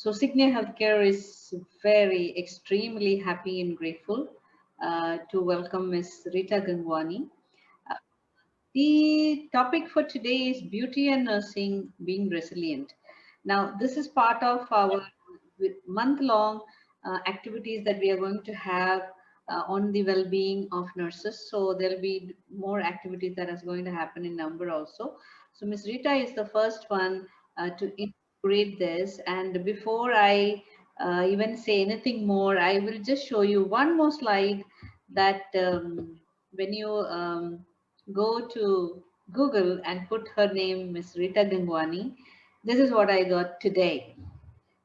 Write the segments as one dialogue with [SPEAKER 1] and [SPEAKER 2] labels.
[SPEAKER 1] So Cygnia Healthcare is very extremely happy and grateful to welcome Ms. Rita Gangwani. Uh, the topic for today is beauty and nursing being resilient. Now, this is part of our month-long activities that we are going to have on the well-being of nurses. So there'll be more activities that is going to happen in November also. So Ms. Rita is the first one to integrate this. And before I even say anything more, I will just show you one more slide that when you go to Google and put her name, Ms. Rita Gangwani, this is what I got today.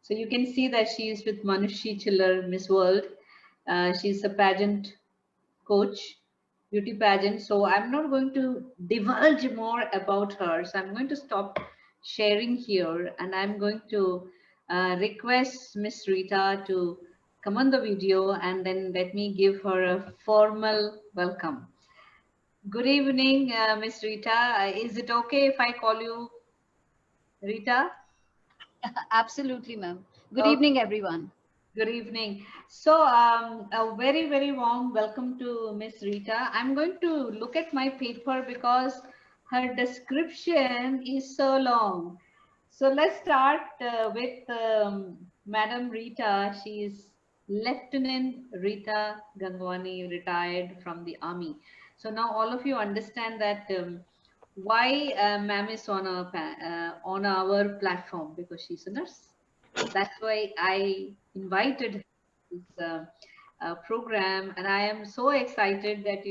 [SPEAKER 1] So you can see that she is with Manushi Chiller, Miss World. She's a pageant coach, beauty pageant. So I'm not going to divulge more about her. So I'm going to stop sharing here and I'm going to request Miss Rita to come on the video and then let me give her a formal welcome. Good evening, Miss Rita. Is it okay if I call you Rita?
[SPEAKER 2] Absolutely, ma'am. Good
[SPEAKER 1] Okay.
[SPEAKER 2] evening, everyone.
[SPEAKER 1] Good evening. So, a very, very warm welcome to Miss Rita. I'm going to look at my paper because her description is so long. So let's start with Madam Rita. She is Lieutenant Rita Gangwani, retired from the army. So now all of you understand that why ma'am is on on our platform, because she's a nurse. So that's why I invited her to this program, and I am so excited that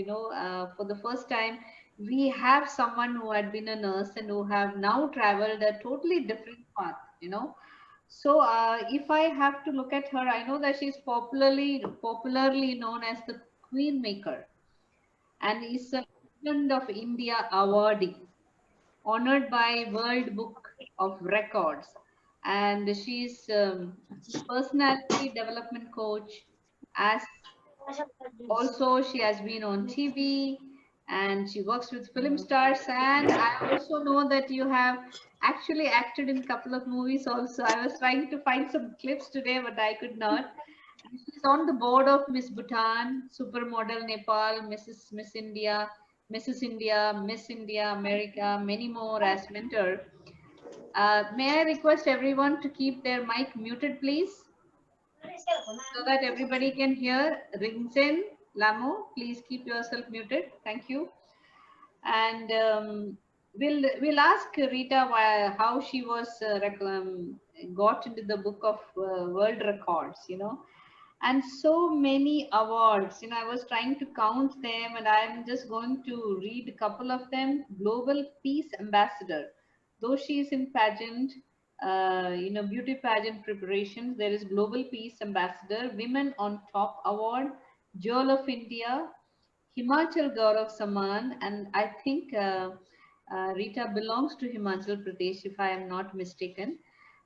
[SPEAKER 1] for the first time we have someone who had been a nurse and who have now traveled a totally different path. So if I have to look at her, I know that she's popularly known as the Queenmaker, and is a President of India awardee, honored by World Book of Records. And she's personality development coach. As also, she has been on TV and she works with film stars. And I also know that you have actually acted in a couple of movies also. I was trying to find some clips today, but I could not. And she's on the board of Miss Bhutan, Supermodel Nepal, Miss India, Mrs. India, Miss India, America, many more as mentor. May I request everyone to keep their mic muted, please, so that everybody can hear? Rinzen, Lamo, please keep yourself muted. Thank you. And we'll ask Rita how she was got into the book of world records. And so many awards. I was trying to count them, and I'm just going to read a couple of them. Global Peace Ambassador, though she is in pageant, beauty pageant preparations. There is Global Peace Ambassador, Women on Top Award, Jewel of India, Himachal Gaurav Saman, and I think Rita belongs to Himachal Pradesh, if I am not mistaken.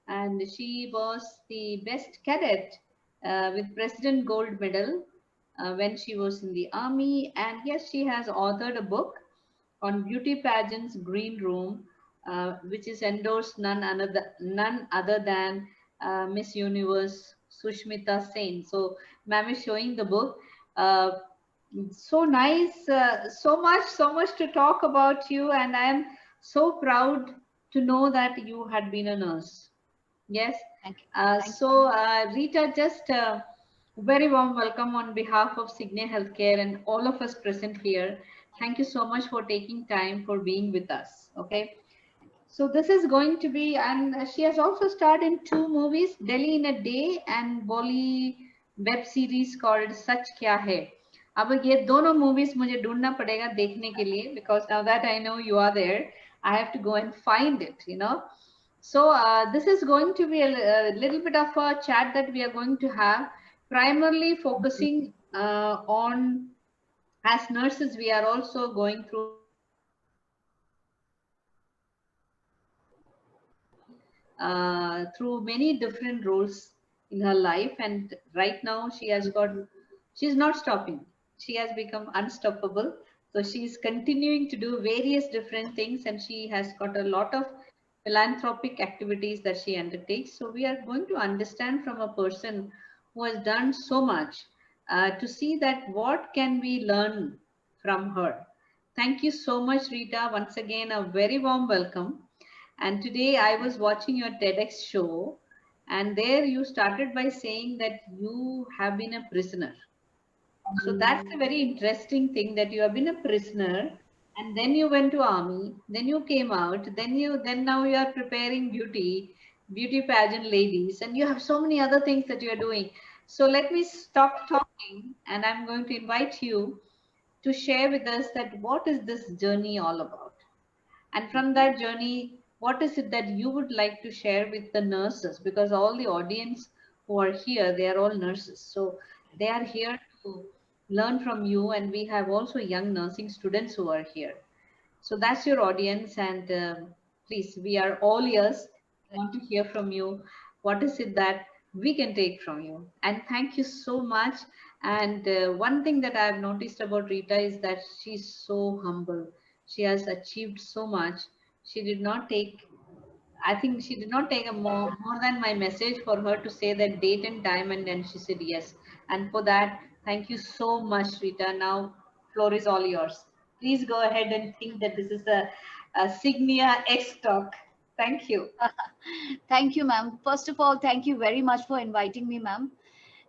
[SPEAKER 1] And she was the best cadet with President Gold Medal when she was in the army. And yes, she has authored a book on beauty pageants green room, which is endorsed none other than Miss Universe Sushmita Sen. So, ma'am is showing the book. Uh, so nice, so much to talk about you, and I am so proud to know that you had been a nurse. Yes.
[SPEAKER 2] Thank you. Thank you.
[SPEAKER 1] Rita, just very warm welcome on behalf of Cygnia Healthcare and all of us present here. Thank you so much for taking time for being with us. Okay. So this is going to be, and she has also starred in two movies, Delhi in a Day and Bolly web series called Sach Kya Hai. अब ये दोनों movies मुझे ढूंढना पड़ेगा देखने के लिए, because now that I know you are there, I have to go and find it. So this is going to be a little bit of a chat that we are going to have, primarily focusing on, as nurses, we are also going through through many different roles in her life, and right now she's not stopping. She has become unstoppable. So she's continuing to do various different things, and she has got a lot of philanthropic activities that she undertakes. So we are going to understand from a person who has done so much to see that what can we learn from her. Thank you so much, Rita. Once again, a very warm welcome. And today I was watching your TEDx show, and there you started by saying that you have been a prisoner. So that's a very interesting thing, that you have been a prisoner and then you went to army, then you came out, then now you are preparing beauty pageant ladies, and you have so many other things that you are doing. So let me stop talking and I'm going to invite you to share with us that what is this journey all about? And from that journey, what is it that you would like to share with the nurses? Because all the audience who are here, they are all nurses. So they are here to learn from you. And we have also young nursing students who are here. So that's your audience. And please, we are all ears. We want to hear from you. What is it that we can take from you? And thank you so much. And one thing that I've noticed about Rita is that she's so humble. She has achieved so much. She did not take, I think she did not take a more than my message for her to say that date and time, and then she said yes. And for that, thank you so much, Rita. Now, floor is all yours. Please go ahead and think that this is a Cygnia X talk. Thank you.
[SPEAKER 2] Thank you, ma'am. First of all, thank you very much for inviting me, ma'am.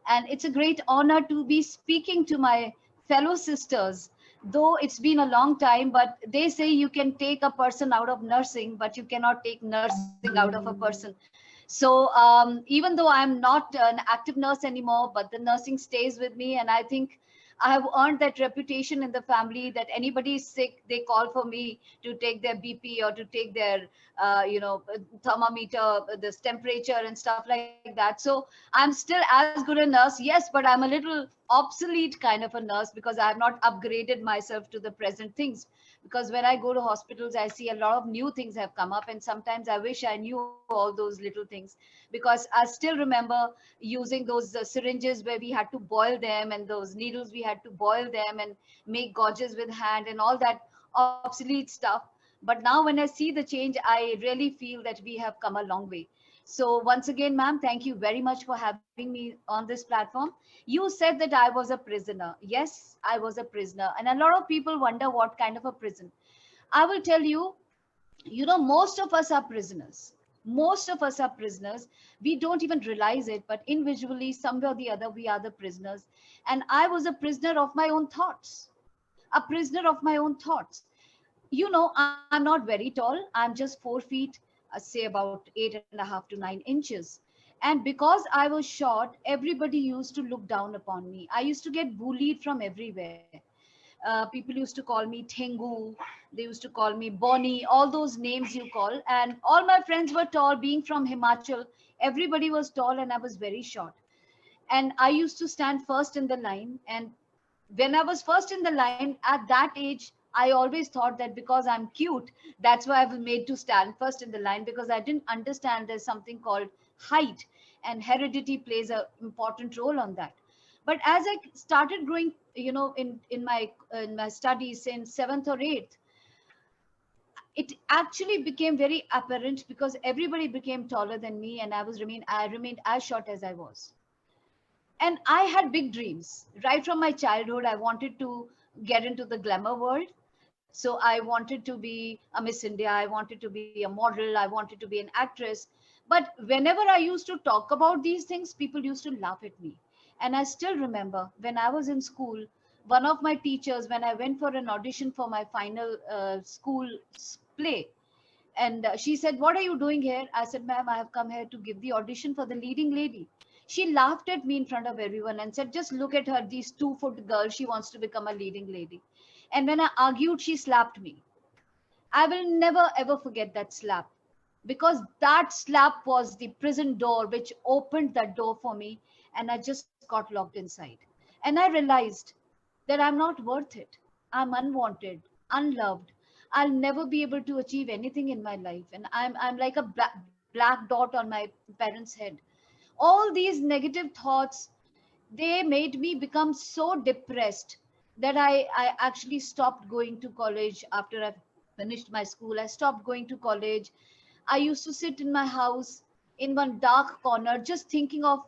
[SPEAKER 2] And it's a great honor to be speaking to my fellow sisters. Though it's been a long time, but they say you can take a person out of nursing, but you cannot take nursing out of a person. So even though I'm not an active nurse anymore, but the nursing stays with me, and I think I have earned that reputation in the family that anybody is sick, they call for me to take their BP or to take their, thermometer, this temperature and stuff like that. So I'm still as good a nurse, yes, but I'm a little obsolete kind of a nurse because I have not upgraded myself to the present things. Because when I go to hospitals, I see a lot of new things have come up, and sometimes I wish I knew all those little things, because I still remember using those syringes where we had to boil them, and those needles we had to boil them and make gauges with hand and all that obsolete stuff. But now when I see the change, I really feel that we have come a long way. So once again, ma'am, thank you very much for having me on this platform. You said that I was a prisoner. Yes, I was a prisoner. And a lot of people wonder what kind of a prison. I will tell you, most of us are prisoners. Most of us are prisoners. We don't even realize it, but individually, somewhere or the other, we are the prisoners. And I was a prisoner of my own thoughts. A prisoner of my own thoughts. I'm not very tall. I'm just 4 feet, say about 8.5 to 9 inches. And because I was short, everybody used to look down upon me. I used to get bullied from everywhere. People used to call me Tengu. They used to call me Bonnie, all those names you call. And all my friends were tall. Being from Himachal, everybody was tall and I was very short. And I used to stand first in the line. And when I was first in the line at that age, I always thought that because I'm cute, that's why I was made to stand first in the line, because I didn't understand there's something called height, and heredity plays an important role on that. But as I started growing, in my studies in seventh or eighth, it actually became very apparent because everybody became taller than me, and I remained as short as I was. And I had big dreams right from my childhood. I wanted to get into the glamour world. So I wanted to be a Miss India. I wanted to be a model. I wanted to be an actress. But whenever I used to talk about these things, people used to laugh at me. And I still remember when I was in school, one of my teachers, when I went for an audition for my final school play, and she said, "What are you doing here?" I said, "Ma'am, I have come here to give the audition for the leading lady." She laughed at me in front of everyone and said, "Just look at her, these 2 foot girl. She wants to become a leading lady." And when I argued, she slapped me. I will never ever forget that slap, because that slap was the prison door which opened that door for me, and I just got locked inside. And I realized that I'm not worth it. I'm unwanted, unloved. I'll never be able to achieve anything in my life, and I'm like a black dot on my parents' head. All these negative thoughts, they made me become so depressed that I actually stopped going to college after I finished my school. I stopped going to college. I used to sit in my house in one dark corner just thinking of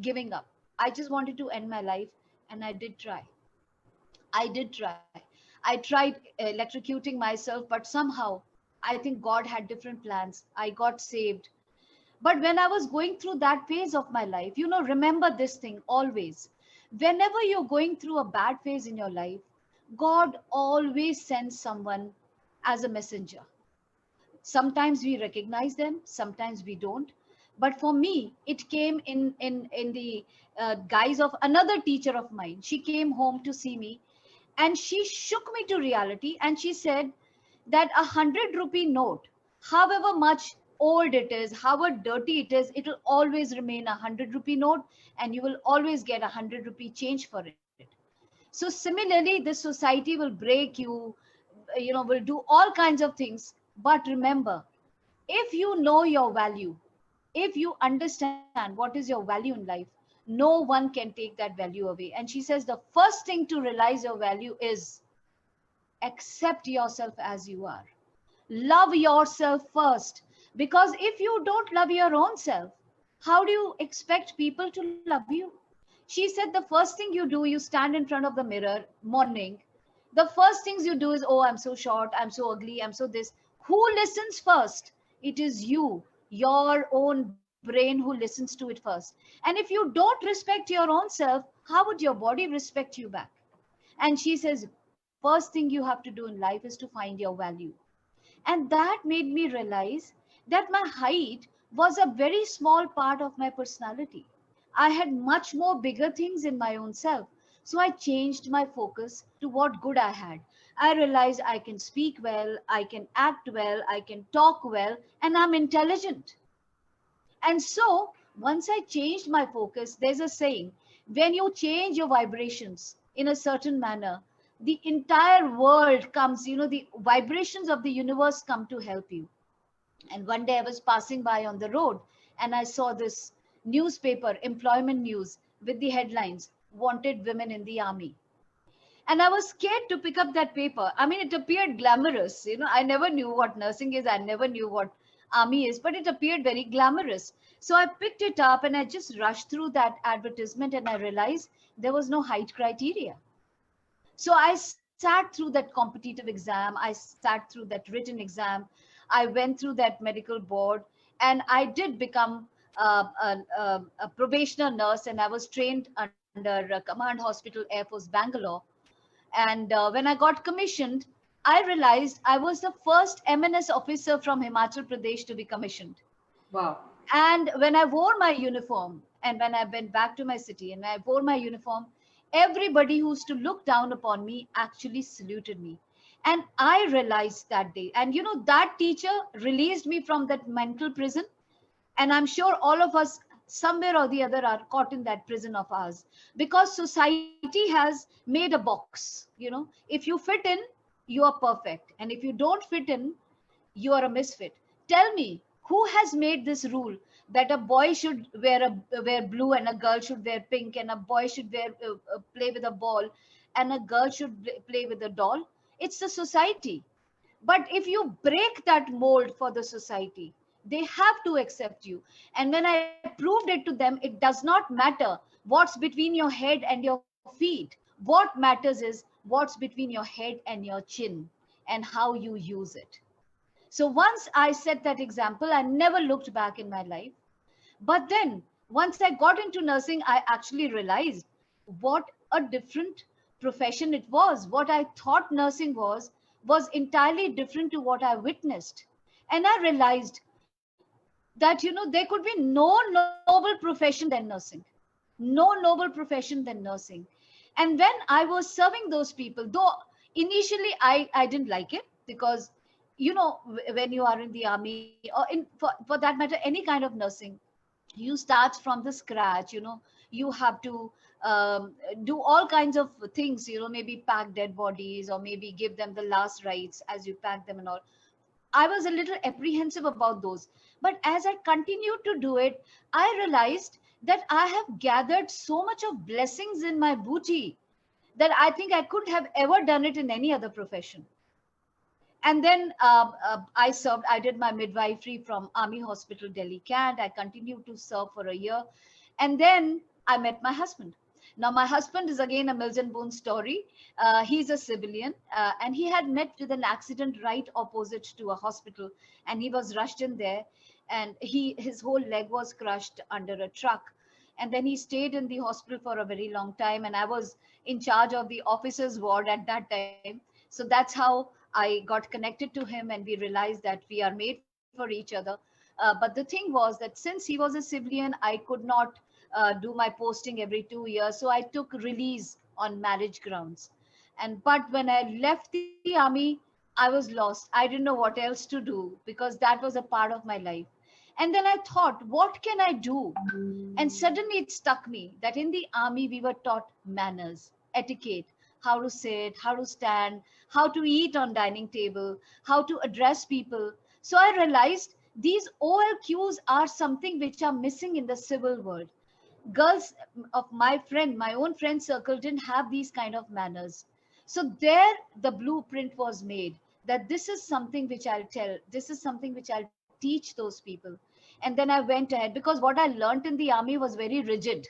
[SPEAKER 2] giving up. I just wanted to end my life, and I did try. I did try. I tried electrocuting myself, but somehow I think God had different plans. I got saved. But when I was going through that phase of my life, remember this thing always. Whenever you're going through a bad phase in your life, God always sends someone as a messenger. Sometimes we recognize them, sometimes we don't. But for me, it came in the guise of another teacher of mine. She came home to see me, and she shook me to reality, and she said that 100 rupee note, however much old it is, however dirty it is, it will always remain 100 rupee note, and you will always get 100 rupee change for it. So similarly, this society will break you, will do all kinds of things. But remember, if you know your value, if you understand what is your value in life, no one can take that value away. And she says the first thing to realize your value is accept yourself as you are. Love yourself first. Because if you don't love your own self, how do you expect people to love you? She said the first thing you do, you stand in front of the mirror morning. The first things you do is, oh, I'm so short, I'm so ugly, I'm so this. Who listens first? It is you, your own brain, who listens to it first. And if you don't respect your own self, how would your body respect you back? And she says, first thing you have to do in life is to find your value. And that made me realize that my height was a very small part of my personality. I had much more bigger things in my own self. So I changed my focus to what good I had. I realized I can speak well, I can act well, I can talk well, and I'm intelligent. And so once I changed my focus, there's a saying, when you change your vibrations in a certain manner, the entire world comes, the vibrations of the universe come to help you. And one day I was passing by on the road, and I saw this newspaper, employment news, with the headlines, wanted women in the army. And I was scared to pick up that paper. I mean, it appeared glamorous. I never knew what nursing is. I never knew what army is, but it appeared very glamorous. So I picked it up and I just rushed through that advertisement, and I realized there was no height criteria. So I sat through that competitive exam. I sat through that written exam. I went through that medical board, and I did become a probationer nurse, and I was trained under Command Hospital, Air Force, Bangalore. And when I got commissioned, I realized I was the first MNS officer from Himachal Pradesh to be commissioned.
[SPEAKER 1] Wow.
[SPEAKER 2] And when I wore my uniform, and when I went back to my city and I wore my uniform, everybody who used to look down upon me actually saluted me. And I realized that day. And that teacher released me from that mental prison. And I'm sure all of us, somewhere or the other, are caught in that prison of ours, because society has made a box. If you fit in, you are perfect. And if you don't fit in, you are a misfit. Tell me, who has made this rule that a boy should wear blue, and a girl should wear pink, and a boy should play with a ball, and a girl should play with a doll? It's the society. But if you break that mold for the society, they have to accept you. And when I proved it to them, it does not matter what's between your head and your feet. What matters is what's between your head and your chin, and how you use it. So once I set that example, I never looked back in my life. But then once I got into nursing, I actually realized what a different profession it was. What I thought nursing was entirely different to what I witnessed. And I realized that, there could be no noble profession than nursing. No noble profession than nursing. And when I was serving those people, though initially I didn't like it, because, when you are in the army, or for that matter, any kind of nursing, you start from the scratch. You have to do all kinds of things, maybe pack dead bodies, or maybe give them the last rites as you pack them and all. I was a little apprehensive about those. But as I continued to do it, I realized that I have gathered so much of blessings in my booty that I think I couldn't have ever done it in any other profession. And then I served. I did my midwifery from Army Hospital, Delhi, Cant. I continued to serve for a year, and then I met my husband. Now, my husband is again a Mills and Boone story. He's a civilian, and he had met with an accident right opposite to a hospital, and he was rushed in there, and his whole leg was crushed under a truck, and then he stayed in the hospital for a very long time, and I was in charge of the officers ward at that time. So that's how I got connected to him, and we realized that we are made for each other. But the thing was that since he was a civilian, I could not do my posting every 2 years, so I took release on marriage grounds. And but when I left the army, I was lost. I didn't know what else to do because that was a part of my life. And then I thought, what can I do? And suddenly it struck me that in the army we were taught manners, etiquette, how to sit, how to stand, how to eat on dining table, how to address people. So I realized these OLQs are something which are missing in the civil world. Girls of my own friend circle didn't have these kind of manners. So there the blueprint was made that this is something which I'll tell, this is something which I'll teach those people. And then I went ahead because what I learned in the army was very rigid,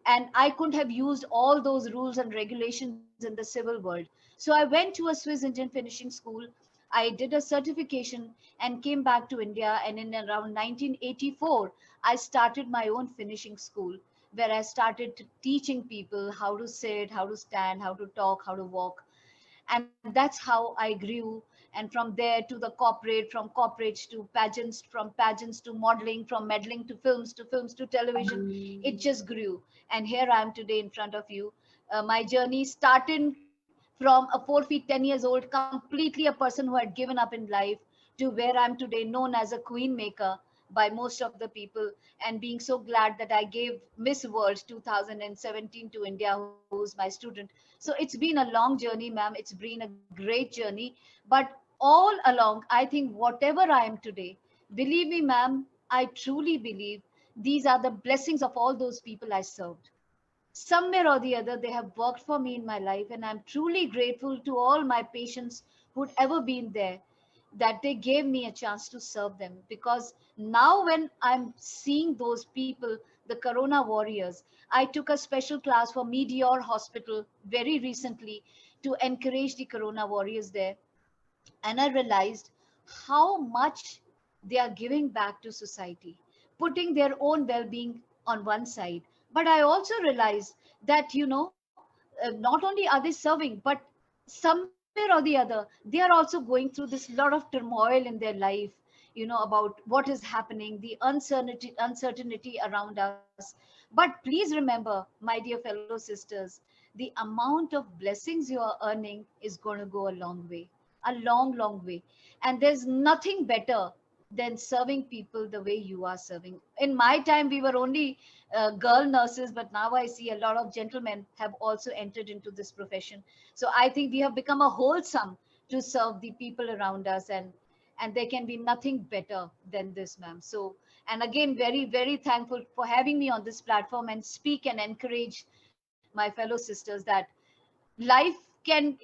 [SPEAKER 2] and I couldn't have used all those rules and regulations in the civil world. So I went to a Swiss Indian finishing school. I did a certification and came back to India. And in around 1984, I started my own finishing school where I started teaching people how to sit, how to stand, how to talk, how to walk. And that's how I grew. And from there to the corporate, from corporates to pageants, from pageants to modeling, from modeling to films to television, it just grew. And here I am today in front of you. My journey started from a 4 feet 10 years old, completely a person who had given up in life, to where I'm today, known as a Queenmaker by most of the people, and being so glad that I gave Miss World 2017 to India, who's my student. So it's been a long journey, ma'am. It's been a great journey. But all along, I think whatever I am today, believe me, ma'am, I truly believe these are the blessings of all those people I served. Somewhere or the other, they have worked for me in my life, and I'm truly grateful to all my patients who'd ever been there, that they gave me a chance to serve them. Because now when I'm seeing those people, the Corona Warriors, I took a special class for Meteor Hospital very recently to encourage the Corona Warriors there, and I realized how much they are giving back to society, putting their own well being on one side. But I also realized that, not only are they serving, but somewhere or the other, they are also going through this lot of turmoil in their life, about what is happening, the uncertainty around us. But please remember, my dear fellow sisters, the amount of blessings you are earning is going to go a long way, a long, long way. And there's nothing better than serving people the way you are serving. In my time, we were only girl nurses, but now I see a lot of gentlemen have also entered into this profession. So I think we have become a wholesome to serve the people around us, and there can be nothing better than this, ma'am. So, and again, very, very thankful for having me on this platform and speak and encourage my fellow sisters that life can,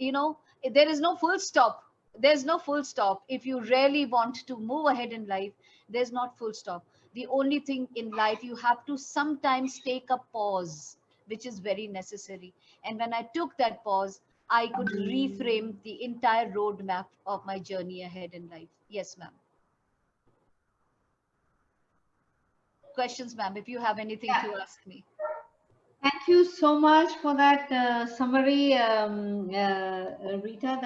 [SPEAKER 2] there is no full stop. There's no full stop. If you really want to move ahead in life, there's not full stop. The only thing in life, you have to sometimes take a pause, which is very necessary. And when I took that pause, I could reframe the entire roadmap of my journey ahead in life. Yes, ma'am. Questions, ma'am, if you have anything
[SPEAKER 1] Yeah.
[SPEAKER 2] to ask me.
[SPEAKER 1] Thank you so much for that summary, Rita.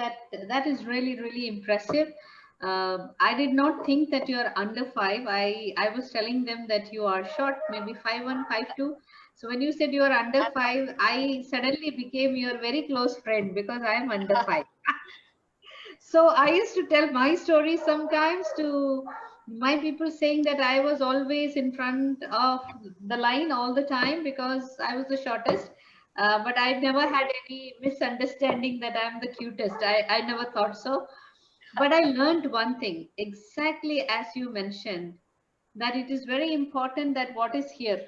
[SPEAKER 1] That is really really impressive. I did not think that you are under 5. I was telling them that you are short, maybe 5'1", 5'2". So when you said you are under 5, I suddenly became your very close friend because I am under 5. So I used to tell my story sometimes to my people, saying that I was always in front of the line all the time because I was the shortest. But I never had any misunderstanding that I'm the cutest. I never thought so. But I learned one thing, exactly as you mentioned, that it is very important that what is here,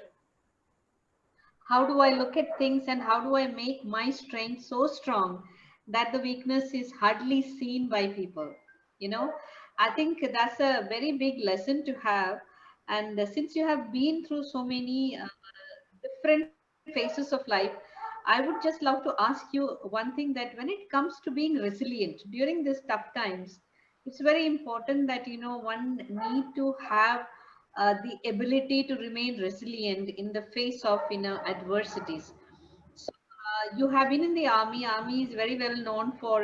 [SPEAKER 1] how do I look at things, and how do I make my strength so strong that the weakness is hardly seen by people. you know. I think that's a very big lesson to have. And since you have been through so many different phases of life, I would just love to ask you one thing, that when it comes to being resilient during these tough times, it's very important that one need to have the ability to remain resilient in the face of adversities. So you have been in the army. Army is very well known for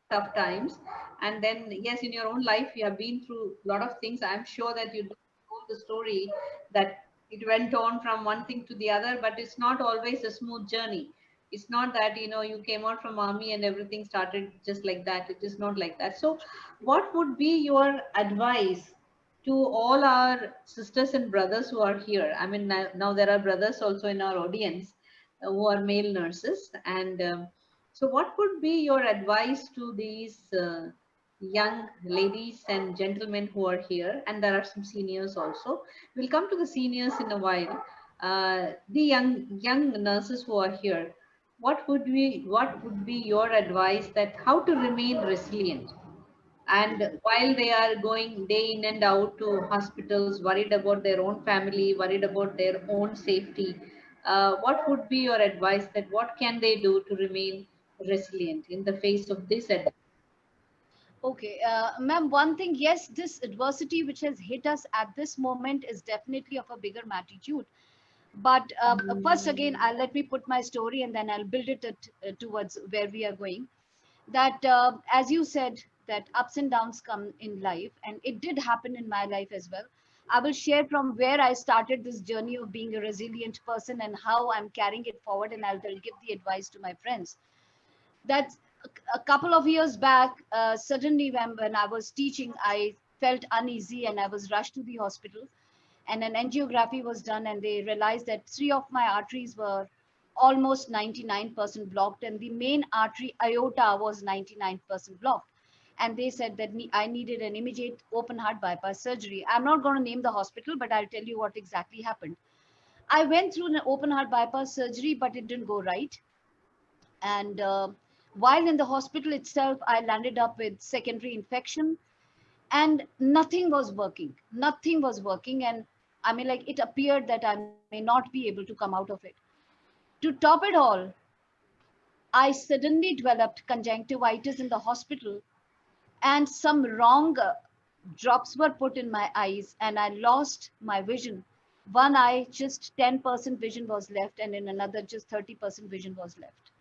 [SPEAKER 1] tough times. And then yes, in your own life you have been through a lot of things. I'm sure that you told the story that it went on from one thing to the other, but it's not always a smooth journey. It's not that you came out from army and everything started just like that. It is not like that. So what would be your advice to all our sisters and brothers who are here? I mean, now there are brothers also in our audience who are male nurses. And so, what would be your advice to these young ladies and gentlemen who are here? And there are some seniors also. We'll come to the seniors in a while. The young nurses who are here. What would be your advice, that how to remain resilient? And while they are going day in and out to hospitals, worried about their own family, worried about their own safety, what would be your advice, that what can they do to remain resilient in the face of this
[SPEAKER 2] Okay, ma'am, one thing, yes, this adversity which has hit us at this moment is definitely of a bigger magnitude. But first, again, let me put my story and then I'll build it towards where we are going. That, as you said, that ups and downs come in life, and it did happen in my life as well. I will share from where I started this journey of being a resilient person and how I'm carrying it forward, and I'll give the advice to my friends. That a couple of years back, suddenly when I was teaching, I felt uneasy and I was rushed to the hospital, and an angiography was done, and they realized that three of my arteries were almost 99% blocked, and the main artery aorta was 99% blocked. And they said that I needed an immediate open heart bypass surgery. I'm not going to name the hospital, but I'll tell you what exactly happened. I went through an open heart bypass surgery, but it didn't go right. And while in the hospital itself, I landed up with secondary infection, and nothing was working. Nothing was working. And I mean, like, it appeared that I may not be able to come out of it. To top it all, I suddenly developed conjunctivitis in the hospital, and some wrong drops were put in my eyes, and I lost my vision. One eye, just 10% vision was left, and in another, just 30% vision was left.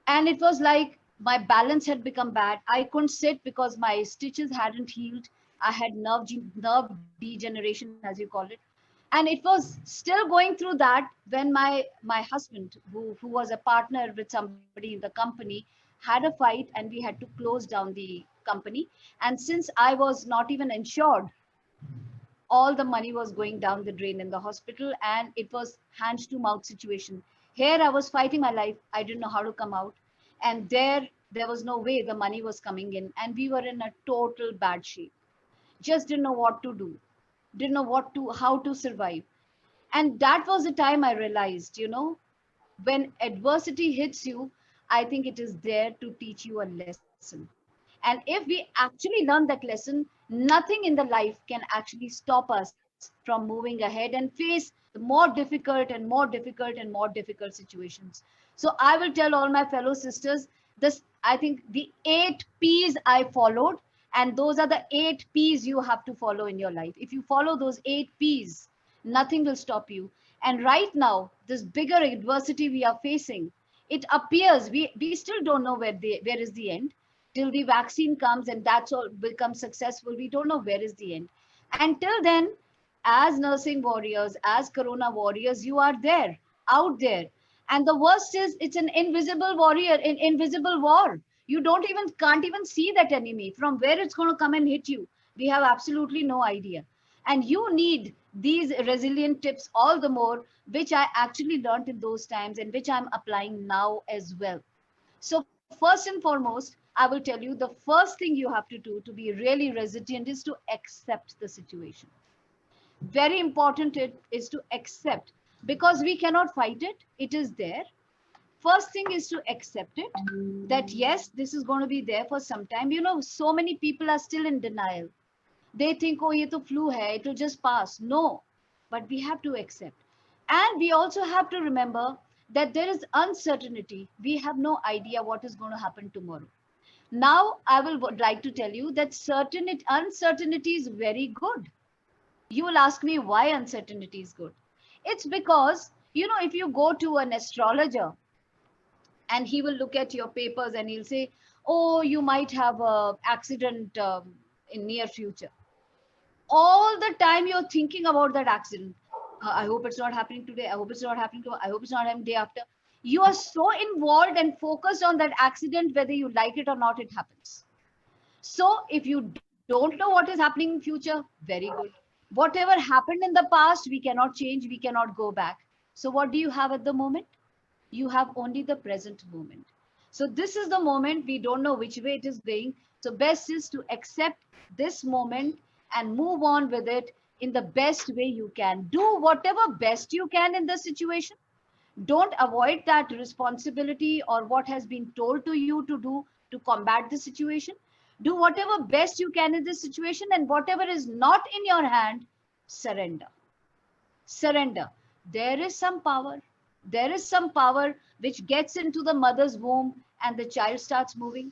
[SPEAKER 2] And it was like my balance had become bad. I couldn't sit because my stitches hadn't healed. I had nerve degeneration, as you call it. And it was still going through that when my husband, who was a partner with somebody in the company, had a fight, and we had to close down the company. And since I was not even insured, all the money was going down the drain in the hospital, and it was hand to mouth situation. Here I was fighting my life. I didn't know how to come out, and there was no way the money was coming in, and we were in a total bad shape. Just didn't know what to do, didn't know what to how to survive. And that was the time I realized, when adversity hits you, I think it is there to teach you a lesson. And if we actually learn that lesson, nothing in the life can actually stop us from moving ahead and face the more difficult and more difficult and more difficult situations. So I will tell all my fellow sisters this. I think the 8 P's I followed, and those are the 8 P's you have to follow in your life. If you follow those 8 P's, nothing will stop you. And right now, this bigger adversity we are facing, it appears we still don't know where is the end. Till the vaccine comes and that's all becomes successful, we don't know where is the end. Until then, as nursing warriors, as corona warriors, you are there, out there. And the worst is, it's an invisible warrior, an invisible war. You don't even can't even see that enemy from where it's going to come and hit you. We have absolutely no idea. And you need these resilient tips all the more, which I actually learned in those times and which I'm applying now as well. So first and foremost, I will tell you, the first thing you have to do to be really resilient is to accept the situation. Very important it is to accept, because we cannot fight it. It is there. First thing is to accept it, that yes, this is going to be there for some time. You know, so many people are still in denial. They think, oh, ye to flu hai, it will just pass. No, but we have to accept. And we also have to remember that there is uncertainty. We have no idea what is going to happen tomorrow. Now, I will like to tell you that uncertainty is very good. You will ask me why uncertainty is good. It's because, you know, if you go to an astrologer and he will look at your papers and he'll say, oh, you might have a accident in near future. All the time you're thinking about that accident. I hope it's not happening today. I hope it's not happening tomorrow. I hope it's not happening day after. You are so involved and focused on that accident, whether you like it or not, it happens. So if you don't know what is happening in future, very good. Whatever happened in the past, we cannot change, we cannot go back. So what do you have at the moment? You have only the present moment. So this is the moment. We don't know which way it is going. So best is to accept this moment and move on with it in the best way you can. Do whatever best you can in the situation. Don't avoid that responsibility or what has been told to you to do to combat the situation. Do whatever best you can in this situation, and whatever is not in your hand, surrender. Surrender. There is some power. There is some power which gets into the mother's womb and the child starts moving.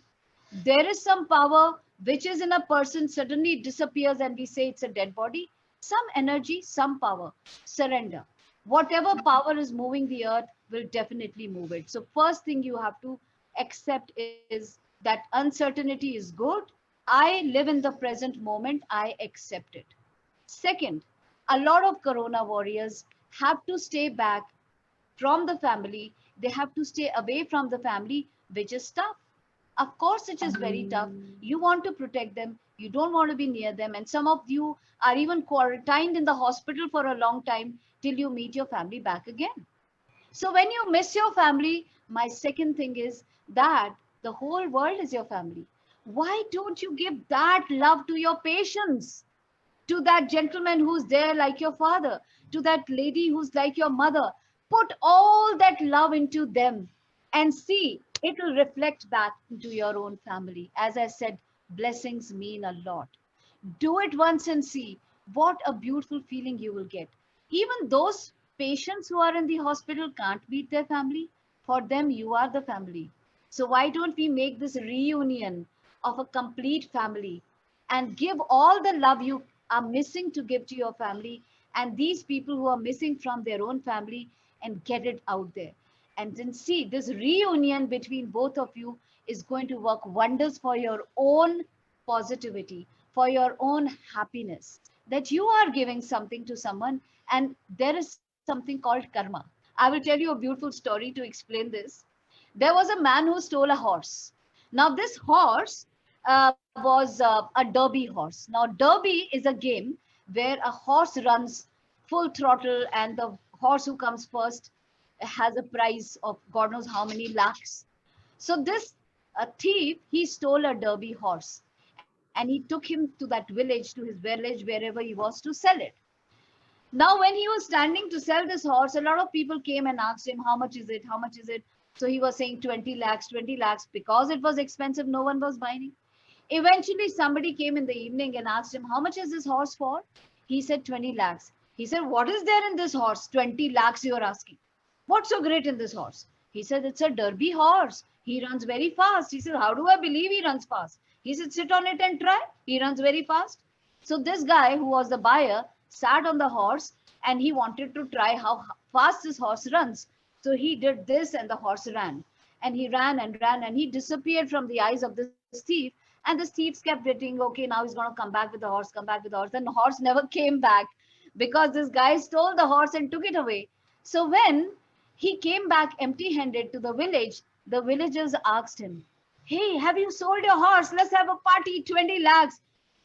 [SPEAKER 2] There is some power which is in a person, suddenly it disappears and we say it's a dead body. Some energy, some power. Surrender. Whatever power is moving the earth will definitely move it. So first thing you have to accept is that uncertainty is good. I live in the present moment. I accept it. Second, a lot of Corona warriors have to stay back from the family. They have to stay away from the family, which is tough. Of course, it is very tough. You want to protect them. You don't want to be near them. And some of you are even quarantined in the hospital for a long time till you meet your family back again. So when you miss your family, my second thing is that the whole world is your family. Why don't you give that love to your patients? To that gentleman who's there like your father, to that lady who's like your mother. Put all that love into them and see it will reflect back into your own family. As I said, blessings mean a lot. Do it once and see what a beautiful feeling you will get. Even those patients who are in the hospital can't meet their family. For them, you are the family. So why don't we make this reunion of a complete family and give all the love you are missing to give to your family and these people who are missing from their own family, and get it out there. And then see, this reunion between both of you is going to work wonders for your own positivity, for your own happiness, that you are giving something to someone. And there is something called karma. I will tell you a beautiful story to explain this. There was a man who stole a horse. Now, this horse was a derby horse. Now, derby is a game where a horse runs full throttle, and the horse who comes first has a prize of God knows how many lakhs. So, this thief, he stole a derby horse and he took him to that village, to his village, wherever he was, to sell it. Now, when he was standing to sell this horse, a lot of people came and asked him, how much is it? How much is it? So he was saying 20 lakhs, 20 lakhs. Because it was expensive, no one was buying. Eventually, somebody came in the evening and asked him, how much is this horse for? He said 20 lakhs. He said, what is there in this horse? 20 lakhs you are asking. What's so great in this horse? He said, it's a derby horse. He runs very fast. He said, how do I believe he runs fast? He said, sit on it and try. He runs very fast. So this guy who was the buyer sat on the horse and he wanted to try how fast this horse runs. So he did this and the horse ran. And he ran and ran and he disappeared from the eyes of this thief. And the thieves kept waiting, okay, now he's going to come back with the horse, come back with the horse. And the horse never came back because this guy stole the horse and took it away. So when he came back empty-handed to the villagers asked him, hey, have you sold your horse? Let's have a party, 20 lakhs.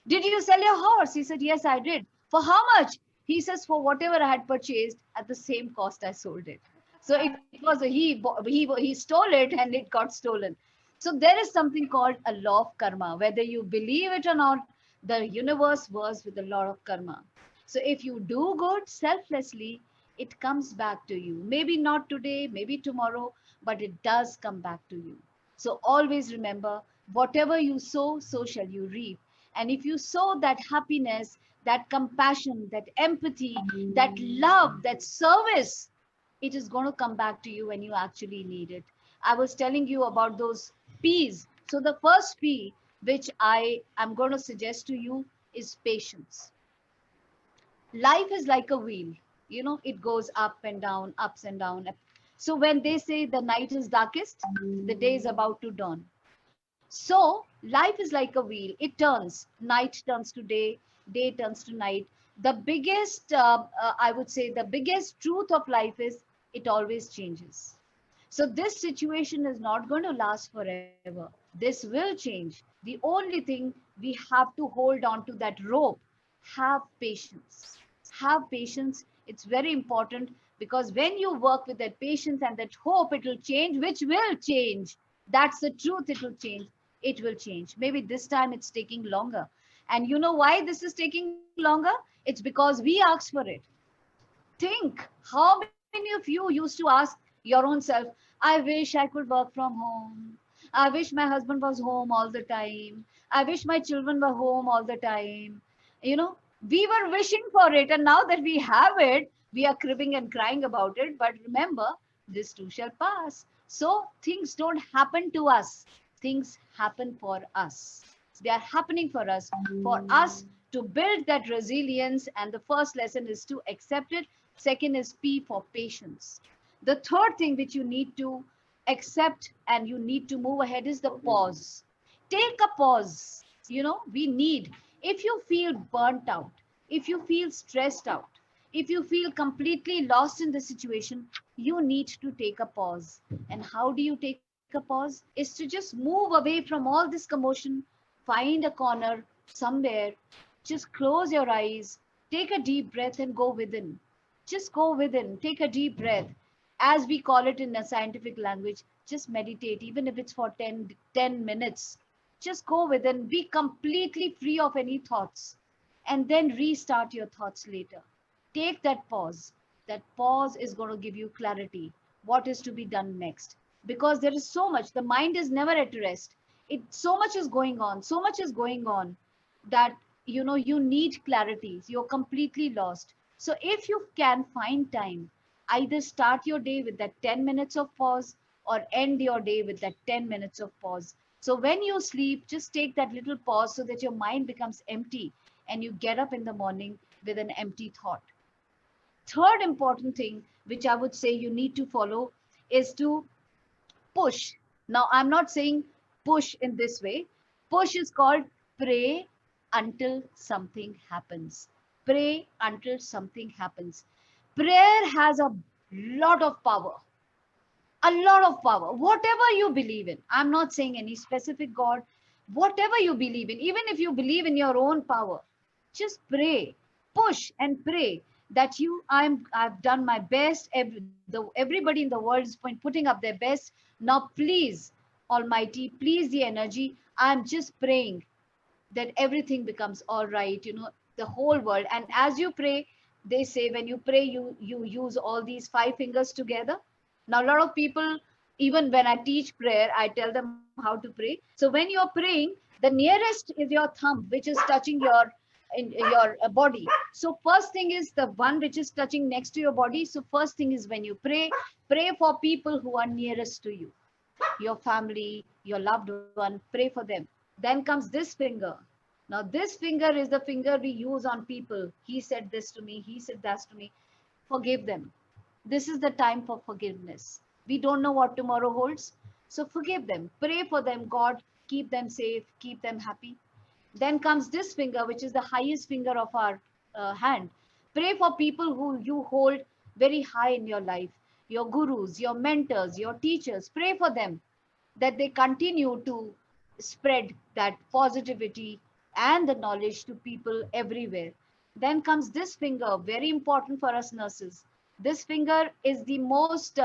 [SPEAKER 2] Did you sell your horse? He said, yes, I did. For how much? He says, for whatever I had purchased at the same cost I sold it. So it was he stole it and it got stolen. So there is something called a law of karma. Whether you believe it or not, the universe works with a law of karma. So if you do good selflessly, it comes back to you. Maybe not today, maybe tomorrow, but it does come back to you. So always remember, whatever you sow, so shall you reap. And if you sow that happiness, that compassion, that empathy, that love, that service, it is going to come back to you when you actually need it. I was telling you about those P's. So the first P, which I am going to suggest to you, is patience. Life is like a wheel, it goes up and down, ups and down. So when they say the night is darkest, the day is about to dawn. So life is like a wheel, it turns, night turns to day, day turns to night. The biggest I would say the biggest truth of life is it always changes. So this situation is not going to last forever. This will change. The only thing, we have to hold on to that rope. Have patience. Have patience. It's very important, because when you work with that patience and that hope, it will change, which will change. That's the truth. It will change. It will change. Maybe this time it's taking longer. And you know why this is taking longer? It's because we asked for it. Think, how many of you used to ask your own self, I wish I could work from home. I wish my husband was home all the time. I wish my children were home all the time. You know, we were wishing for it, and now that we have it, we are cribbing and crying about it. But remember, this too shall pass. So things don't happen to us, things happen for us. They are happening for us to build that resilience. And the first lesson is to accept it. Second is P for patience. The third thing which you need to accept and you need to move ahead is the pause. Take a pause. We need, if you feel burnt out, if you feel stressed out, if you feel completely lost in the situation, you need to take a pause. And how do you take a pause? Is to just move away from all this commotion, find a corner somewhere, just close your eyes, take a deep breath and go within. Just go within, take a deep breath. As we call it in a scientific language, just meditate, even if it's for 10 minutes. Just go within, be completely free of any thoughts, and then restart your thoughts later. Take that pause. That pause is going to give you clarity. What is to be done next? Because there is so much, the mind is never at rest. So much is going on, so much is going on, that you need clarity. You're completely lost. So if you can find time, either start your day with that 10 minutes of pause, or end your day with that 10 minutes of pause. So when you sleep, just take that little pause so that your mind becomes empty and you get up in the morning with an empty thought. Third important thing which I would say you need to follow is to push. Now, I'm not saying push in this way. Push is called pray until something happens. Pray until something happens. Prayer has a lot of power. A lot of power. Whatever you believe in. I'm not saying any specific God. Whatever you believe in, even if you believe in your own power, just pray, push and pray that I've done my best. Everybody in the world is putting up their best. Now, please, Almighty, please the energy. I'm just praying that everything becomes all right, the whole world. And as you pray, they say when you pray, you use all these five fingers together. Now, a lot of people, even when I teach prayer, I tell them how to pray. So when you're praying, the nearest is your thumb, which is touching your body. So first thing is the one which is touching next to your body. So first thing is, when you pray for people who are nearest to you, your family, your loved one, pray for them. Then comes this finger. Now, this finger is the finger we use on people. He said this to me, he said that to me. Forgive them. This is the time for forgiveness. We don't know what tomorrow holds. So forgive them. Pray for them. God, keep them safe, keep them happy. Then comes this finger, which is the highest finger of our hand. Pray for people who you hold very high in your life, your gurus, your mentors, your teachers. Pray for them, that they continue to spread that positivity and the knowledge to people everywhere. Then comes this finger, very important for us nurses. This finger is the most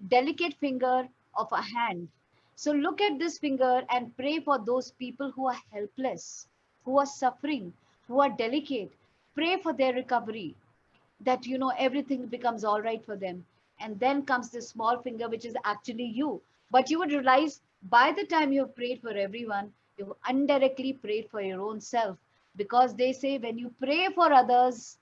[SPEAKER 2] delicate finger of a hand. So look at this finger and pray for those people who are helpless, who are suffering, who are delicate. Pray for their recovery, that everything becomes all right for them. and then comes this small finger, which is actually you. But you would realize by the time you've prayed for everyone, you've indirectly prayed for your own self, because they say when you pray for others,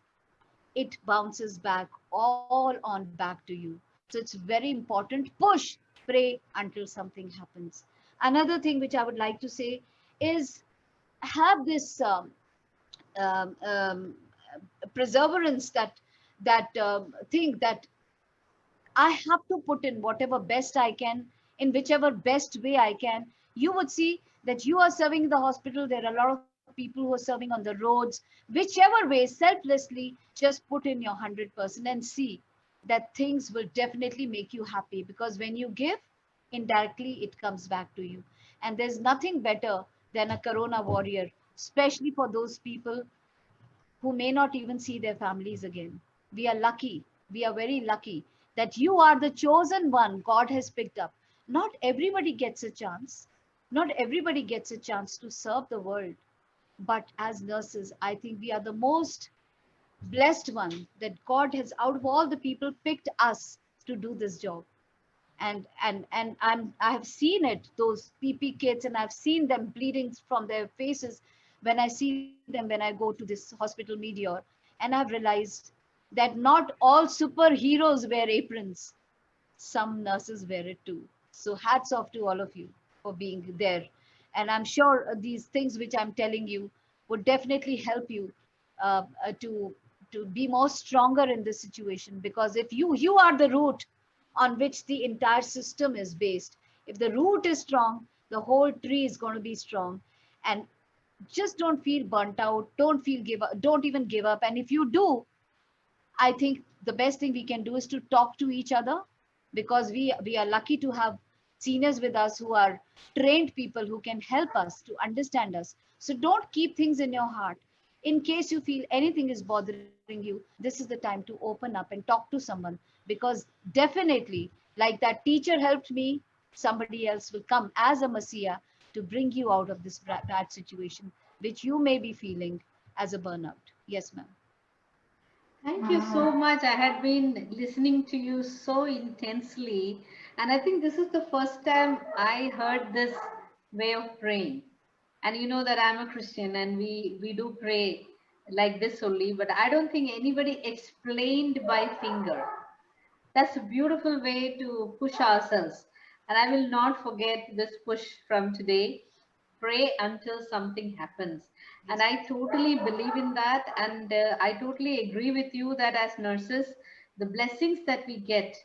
[SPEAKER 2] it bounces back all on back to you. So it's very important. Push, pray until something happens. Another thing which I would like to say is, have this um, um, perseverance, that thing that I have to put in whatever best I can, in whichever best way I can. You would see that you are serving in the hospital. There are a lot of people who are serving on the roads. Whichever way, selflessly, just put in your 100% and see that things will definitely make you happy. Because when you give, indirectly it comes back to you. And there's nothing better than a Corona warrior, especially for those people who may not even see their families again. We are lucky. We are very lucky that you are the chosen one God has picked up. Not everybody gets a chance. Not everybody gets a chance to serve the world. But as nurses, I think we are the most blessed one, that God has, out of all the people, picked us to do this job. I have seen it, those PP kids, and I've seen them bleeding from their faces when I see them, when I go to this hospital meteor. And I've realized that not all superheroes wear aprons. Some nurses wear it too. So hats off to all of you for being there. And I'm sure these things which I'm telling you would definitely help you uh, uh, to to be more stronger in this situation. Because if you are the root on which the entire system is based. If the root is strong, the whole tree is going to be strong. And just don't feel burnt out. Don't feel give up. Don't even give up. And if you do, I think the best thing we can do is to talk to each other, because we are lucky to have seniors with us who are trained people who can help us to understand us. So don't keep things in your heart. In case you feel anything is bothering you, this is the time to open up and talk to someone, because definitely, like that teacher helped me, somebody else will come as a messiah to bring you out of this bad situation which you may be feeling as a burnout. Yes, ma'am.
[SPEAKER 1] Thank you so much. I had been listening to you so intensely, and I think this is the first time I heard this way of praying. And you know that I'm a Christian, and we do pray like this only, but I don't think anybody explained by finger. That's a beautiful way to push ourselves. And I will not forget this push from today. Pray until something happens. And I totally believe in that. And I totally agree with you that as nurses, the blessings that we get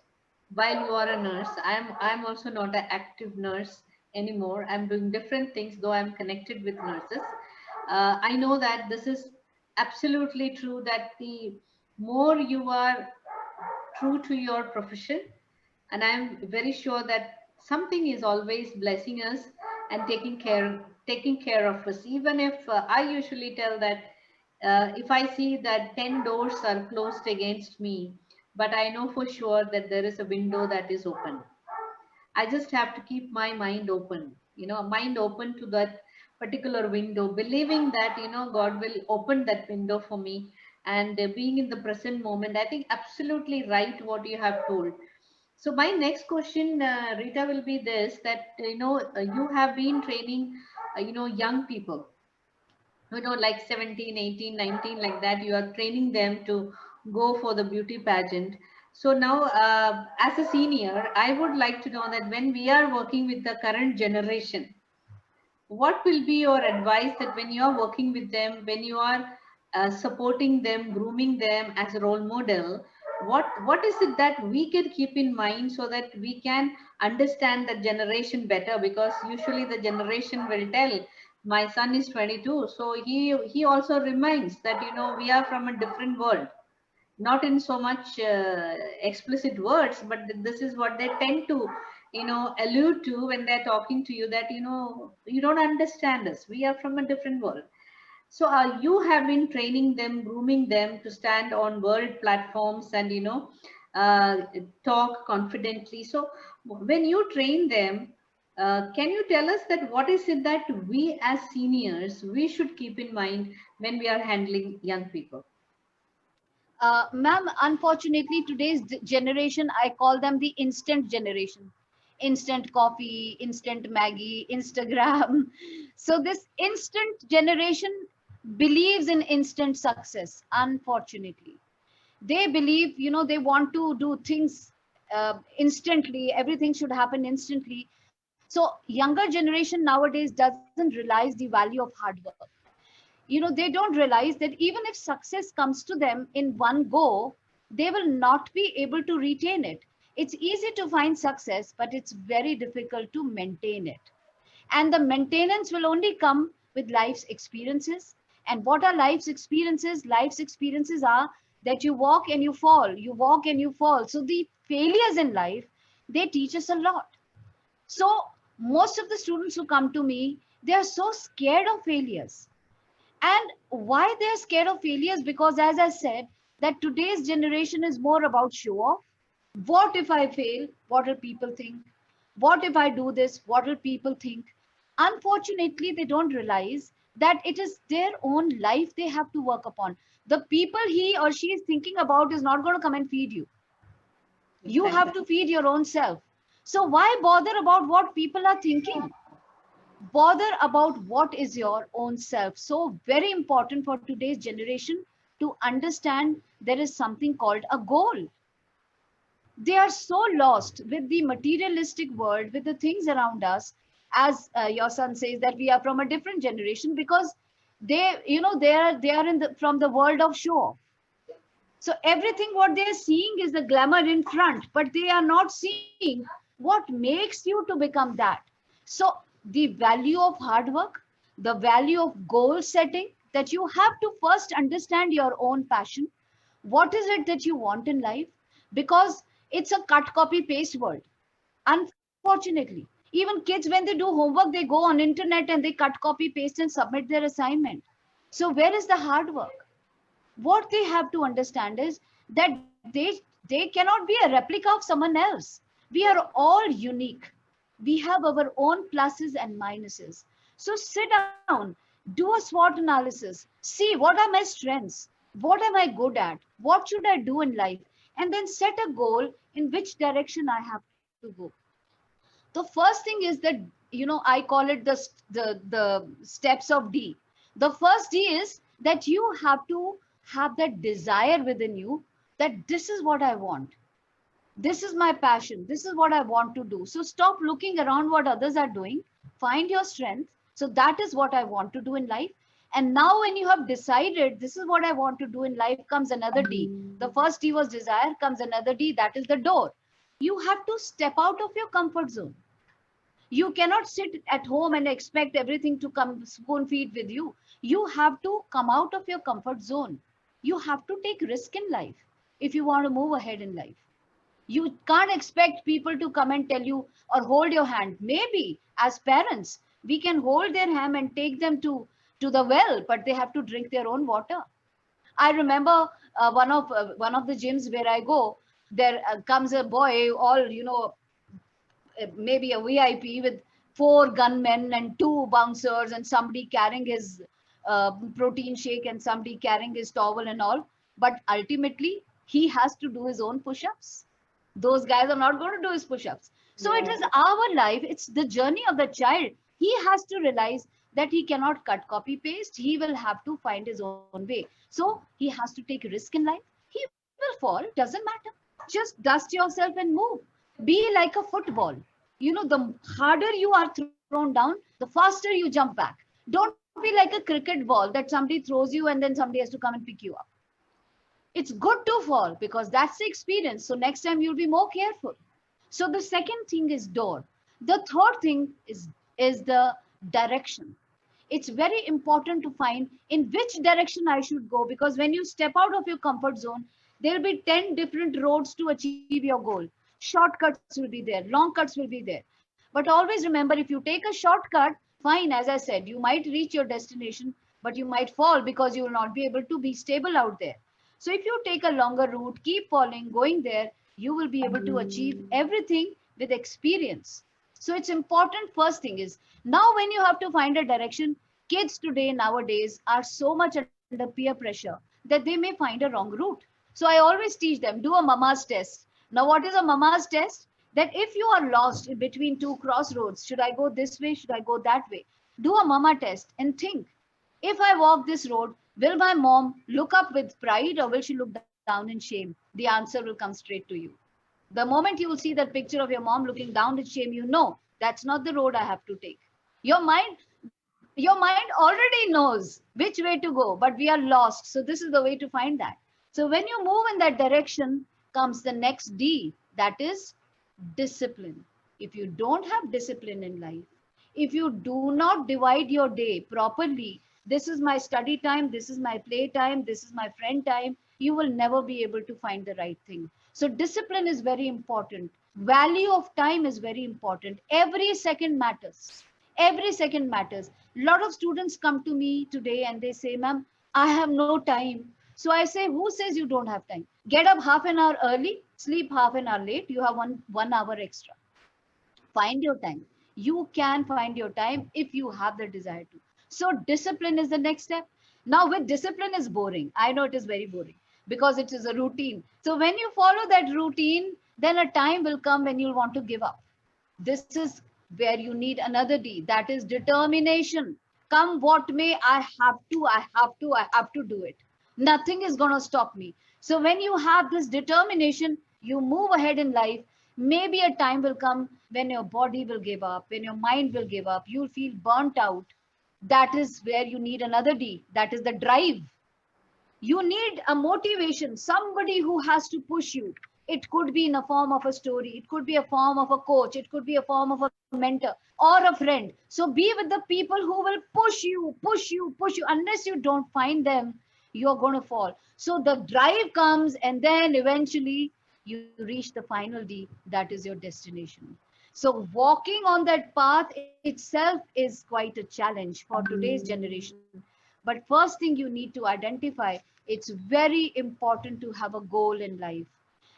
[SPEAKER 1] while you are a nurse, I'm also not an active nurse anymore. I'm doing different things, though I'm connected with nurses. I know that this is absolutely true that the more you are true to your profession, and I'm very sure that something is always blessing us and taking care of us. Even if I usually tell that if I see that 10 doors are closed against me, but I know for sure that there is a window that is open. I just have to keep my mind open, mind open to that particular window, believing that, God will open that window for me. And being in the present moment, I think absolutely right what you have told. So my next question, Rita, will be this, that, you have been training, young people, like 17, 18, 19, like that. You are training them to go for the beauty pageant. So now, as a senior, I would like to know that when we are working with the current generation, what will be your advice, that when you are working with them, when you are supporting them, grooming them as a role model, what is it that we can keep in mind so that we can understand the generation better? Because usually the generation will tell, my son is 22, so he also reminds that, we are from a different world, not in so much explicit words, but this is what they tend to, allude to when they're talking to you, that, you don't understand us, we are from a different world. So you have been training them, grooming them to stand on world platforms and, uh, talk confidently. So when you train them, can you tell us that what is it that we as seniors we should keep in mind when we are handling young people?
[SPEAKER 2] Ma'am, unfortunately, today's generation, I call them the instant generation. Instant coffee, instant Maggie, Instagram. So this instant generation believes in instant success, unfortunately. They believe, they want to do things instantly. Everything should happen instantly. So younger generation nowadays doesn't realize the value of hard work. They don't realize that even if success comes to them in one go, they will not be able to retain it. It's easy to find success, but it's very difficult to maintain it. And the maintenance will only come with life's experiences. And what are life's experiences? Life's experiences are that you walk and you fall, you walk and you fall. So the failures in life, they teach us a lot. So most of the students who come to me, they are so scared of failures. And why they're scared of failures? Because, as I said, that today's generation is more about show off. What if I fail? What will people think? What if I do this? What will people think? Unfortunately, they don't realize that it is their own life they have to work upon. The people he or she is thinking about is not going to come and feed you. You have
[SPEAKER 1] Exactly.
[SPEAKER 2] to feed your own self. So why bother about what people are thinking? Bother about what is your own self. So very important for today's generation to understand there is something called a goal. They are so lost with the materialistic world, with the things around us. As your son says that we are from a different generation, because they are in the from the world of show. So everything what they are seeing is the glamour in front, but they are not seeing what makes you to become that. So the value of hard work, the value of goal setting, that you have to first understand your own passion. What is it that you want in life? Because it's a cut, copy, paste world. Unfortunately, even kids, when they do homework, they go on internet and they cut, copy, paste and submit their assignment. So where is the hard work? What they have to understand is that they cannot be a replica of someone else. We are all unique. We have our own pluses and minuses. So sit down, do a SWOT analysis, see what are my strengths, what am I good at, what should I do in life, and then set a goal in which direction I have to go. The first thing is that, I call it the steps of D. The first D is that you have to have that desire within you, that this is what I want, this is my passion, this is what I want to do. So stop looking around what others are doing, find your strength. So that is what I want to do in life. And now when you have decided this is what I want to do in life, comes another D. The first D was desire, comes another D, that is the door. You have to step out of your comfort zone. You cannot sit at home and expect everything to come spoon feed with you. You have to come out of your comfort zone. You have to take risk in life if you want to move ahead in life. You can't expect people to come and tell you or hold your hand. Maybe as parents, we can hold their hand and take them to the well, but they have to drink their own water. I remember one of the gyms where I go. There comes a boy, all maybe a VIP with four gunmen and two bouncers and somebody carrying his protein shake and somebody carrying his towel and all. But ultimately, he has to do his own push-ups. Those guys are not going to do his push-ups. So it
[SPEAKER 1] Yeah.
[SPEAKER 2] is our life. It's the journey of the child. He has to realize that he cannot cut, copy, paste. He will have to find his own way. So he has to take risk in life. He will fall. Doesn't matter. Just dust yourself and move. Be like a football. The harder you are thrown down, the faster you jump back. Don't be like a cricket ball that somebody throws you and then somebody has to come and pick you up. It's good to fall because that's the experience. So next time you'll be more careful. So the second thing is door. The third thing is the direction. It's very important to find in which direction I should go, because when you step out of your comfort zone, there'll be 10 different roads to achieve your goal. Shortcuts will be there, long cuts will be there. But always remember, if you take a shortcut, fine, as I said, you might reach your destination, but you might fall because you will not be able to be stable out there. So if you take a longer route, keep following, going there, you will be able to achieve everything with experience. So it's important. First thing is, now when you have to find a direction, kids today nowadays are so much under peer pressure that they may find a wrong route. So I always teach them, do a mama's test. Now, what is a mama's test? That if you are lost in between two crossroads, should I go this way? Should I go that way? Do a mama test and think, if I walk this road, will my mom look up with pride or will she look down in shame? The answer will come straight to you. The moment you will see that picture of your mom looking down in shame, you know that's not the road I have to take. Your mind already knows which way to go, but we are lost. So this is the way to find that. So when you move in that direction comes the next D, that is discipline. If you don't have discipline in life, if you do not divide your day properly, this is my study time, this is my play time, this is my friend time, you will never be able to find the right thing. So discipline is very important. Value of time is very important. Every second matters. Every second matters. A lot of students come to me today and they say, ma'am, I have no time. So I say, who says you don't have time? Get up half an hour early, sleep half an hour late, you have one hour extra. Find your time. You can find your time if you have the desire to. So discipline is the next step. Now with discipline is boring. I know it is very boring because it is a routine. So when you follow that routine, then a time will come when you'll want to give up. This is where you need another D, that is determination. Come what may, I have to do it. Nothing is going to stop me. So when you have this determination, you move ahead in life. Maybe a time will come when your body will give up, when your mind will give up, you'll feel burnt out. That is where you need another D, that is the drive. You need a motivation, somebody who has to push you. It could be in a form of a story, it could be a form of a coach, it could be a form of a mentor or a friend. So be with the people who will push you. Unless you don't find them, you're going to fall. So the drive comes, and then eventually you reach the final D, that is your destination. So walking on that path itself is quite a challenge for today's generation. But first thing you need to identify, it's very important to have a goal in life.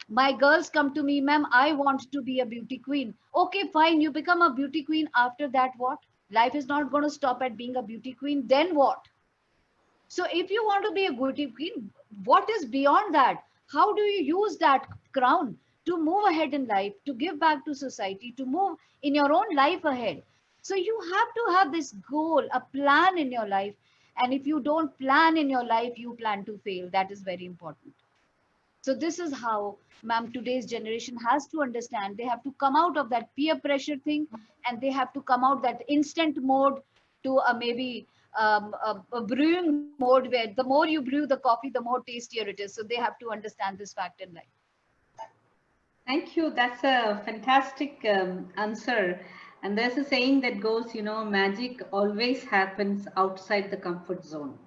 [SPEAKER 2] My girls come to me, ma'am, I want to be a beauty queen. Okay, fine, you become a beauty queen. After that, what? Life is not going to stop at being a beauty queen. Then what? So if you want to be a beauty queen, what is beyond that? How do you use that crown to move ahead in life, to give back to society, to move in your own life ahead? So you have to have this goal, a plan in your life. And if you don't plan in your life, you plan to fail. That is very important. So this is how, ma'am, today's generation has to understand. They have to come out of that peer pressure thing, and they have to come out that instant mode to a maybe a brewing mode where the more you brew the coffee, the more tastier it is. So they have to understand this fact in life.
[SPEAKER 1] Thank you. That's a fantastic answer. And there's a saying that goes, magic always happens outside the comfort zone.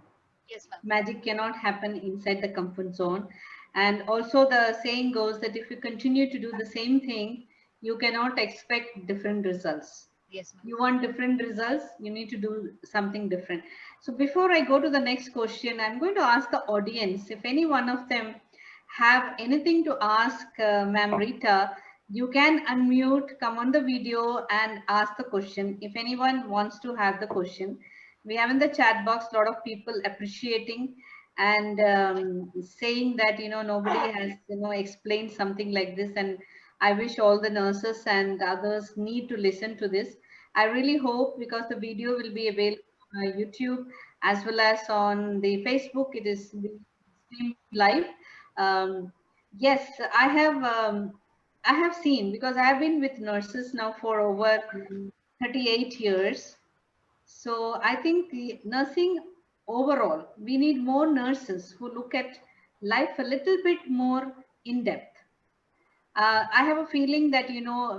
[SPEAKER 2] Yes, ma'am.
[SPEAKER 1] Magic cannot happen inside the comfort zone. And also, the saying goes that if you continue to do the same thing, you cannot expect different results.
[SPEAKER 2] Yes, ma'am.
[SPEAKER 1] You want different results, you need to do something different. So before I go to the next question, I'm going to ask the audience if any one of them have anything to ask Ma'am Rita. You can unmute, come on the video and ask the question. If anyone wants to have the question, we have in the chat box a lot of people appreciating and saying that nobody has explained something like this, and I wish all the nurses and others need to listen to this. I really hope, because the video will be available on YouTube as well as on the Facebook. It is streamed live. Yes, I have seen, because I have been with nurses now for over 38 years. So I think the nursing overall, we need more nurses who look at life a little bit more in depth. I have a feeling that,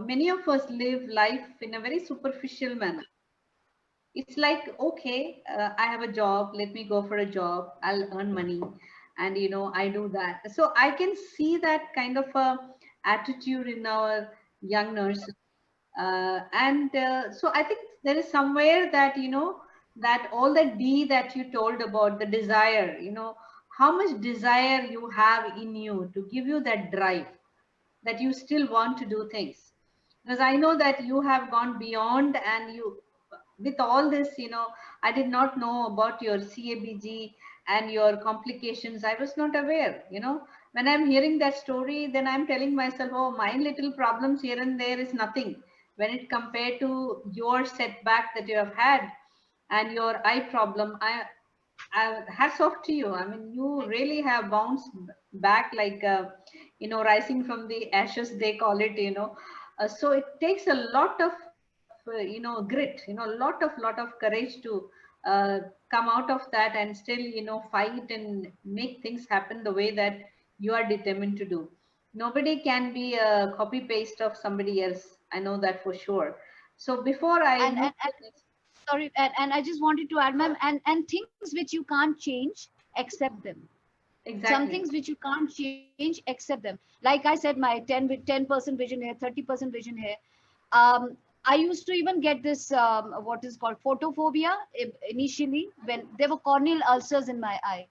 [SPEAKER 1] many of us live life in a very superficial manner. It's like, okay, I have a job, let me go for a job, I'll earn money, and, I do that. So I can see that kind of a attitude in our young nurses. And so I think there is somewhere that, that all the D that you told about, the desire, how much desire you have in you to give you that drive, that you still want to do things. Because I know that you have gone beyond, and you, with all this, I did not know about your CABG and your complications. I was not aware, when I'm hearing that story, then I'm telling myself, oh, my little problems here and there is nothing when it compared to your setback that you have had and your eye problem. Hats off to you. I mean, you really have bounced back like, rising from the ashes, they call it, So it takes a lot of, grit, lot of courage to come out of that and still, fight and make things happen the way that you are determined to do. Nobody can be a copy paste of somebody else. I know that for sure. So before I
[SPEAKER 2] and
[SPEAKER 1] move
[SPEAKER 2] and,
[SPEAKER 1] to
[SPEAKER 2] and
[SPEAKER 1] the next,
[SPEAKER 2] sorry, and I just wanted to add, ma'am, and things which you can't change, accept them. Some
[SPEAKER 1] exactly.
[SPEAKER 2] things which you can't change, accept them. Like I said, my 10% vision here, 30% vision here. um, I used to even get this what is called photophobia initially, when there were corneal ulcers in my eye,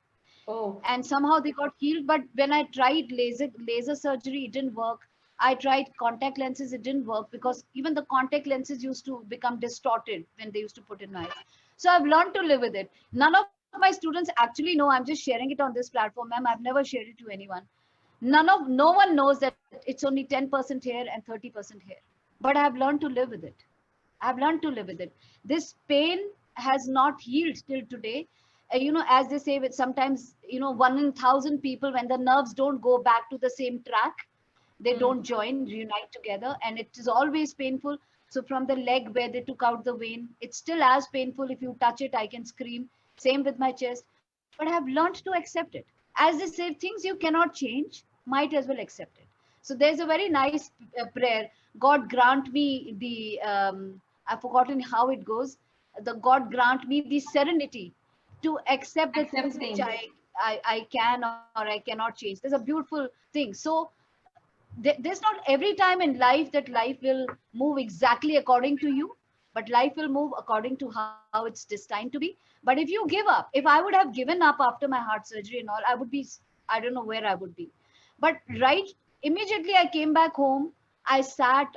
[SPEAKER 1] Oh,
[SPEAKER 2] and somehow they got healed. But when I tried laser surgery, it didn't work. I tried contact lenses, it didn't work, because even the contact lenses used to become distorted when they used to put in my eyes. So I've learned to live with it. None of my students actually know. I'm just sharing it on this platform, ma'am. I've never shared it to anyone. No one knows that it's only 10% here and 30% here. But I have learned to live with it. I've learned to live with it. This pain has not healed till today. As they say, with sometimes, 1 in 1,000 people, when the nerves don't go back to the same track, they
[SPEAKER 1] mm,
[SPEAKER 2] don't reunite together, and it is always painful. So from the leg where they took out the vein, it's still as painful. If you touch it, I can scream. Same with my chest. But I've learned to accept it. As they say, things you cannot change, might as well accept it. So there's a very nice prayer. God grant me the I've forgotten how it goes. The God grant me the serenity to accept the things which
[SPEAKER 1] accepting.
[SPEAKER 2] I can or I cannot change. There's a beautiful thing. So there's not every time in life that life will move exactly according to you, but life will move according to how it's destined to be. But if you give up, if I would have given up after my heart surgery and all, I would be, I don't know where I would be. But right immediately I came back home. I sat,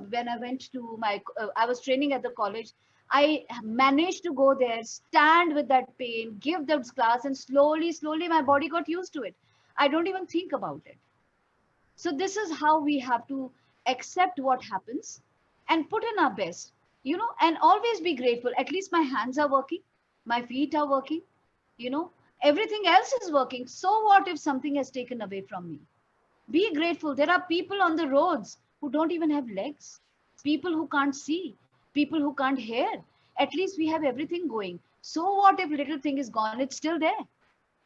[SPEAKER 2] when I went to my I was training at the college. I managed to go there, stand with that pain, give those class, and slowly my body got used to it. I don't even think about it. So this is how we have to accept what happens and put in our best, and always be grateful. At least my hands are working, my feet are working, you know, everything else is working. So what if something has taken away from me? Be grateful. There are people on the roads who don't even have legs, people who can't see, people who can't hear. At least we have everything going. So what if little thing is gone? It's still there.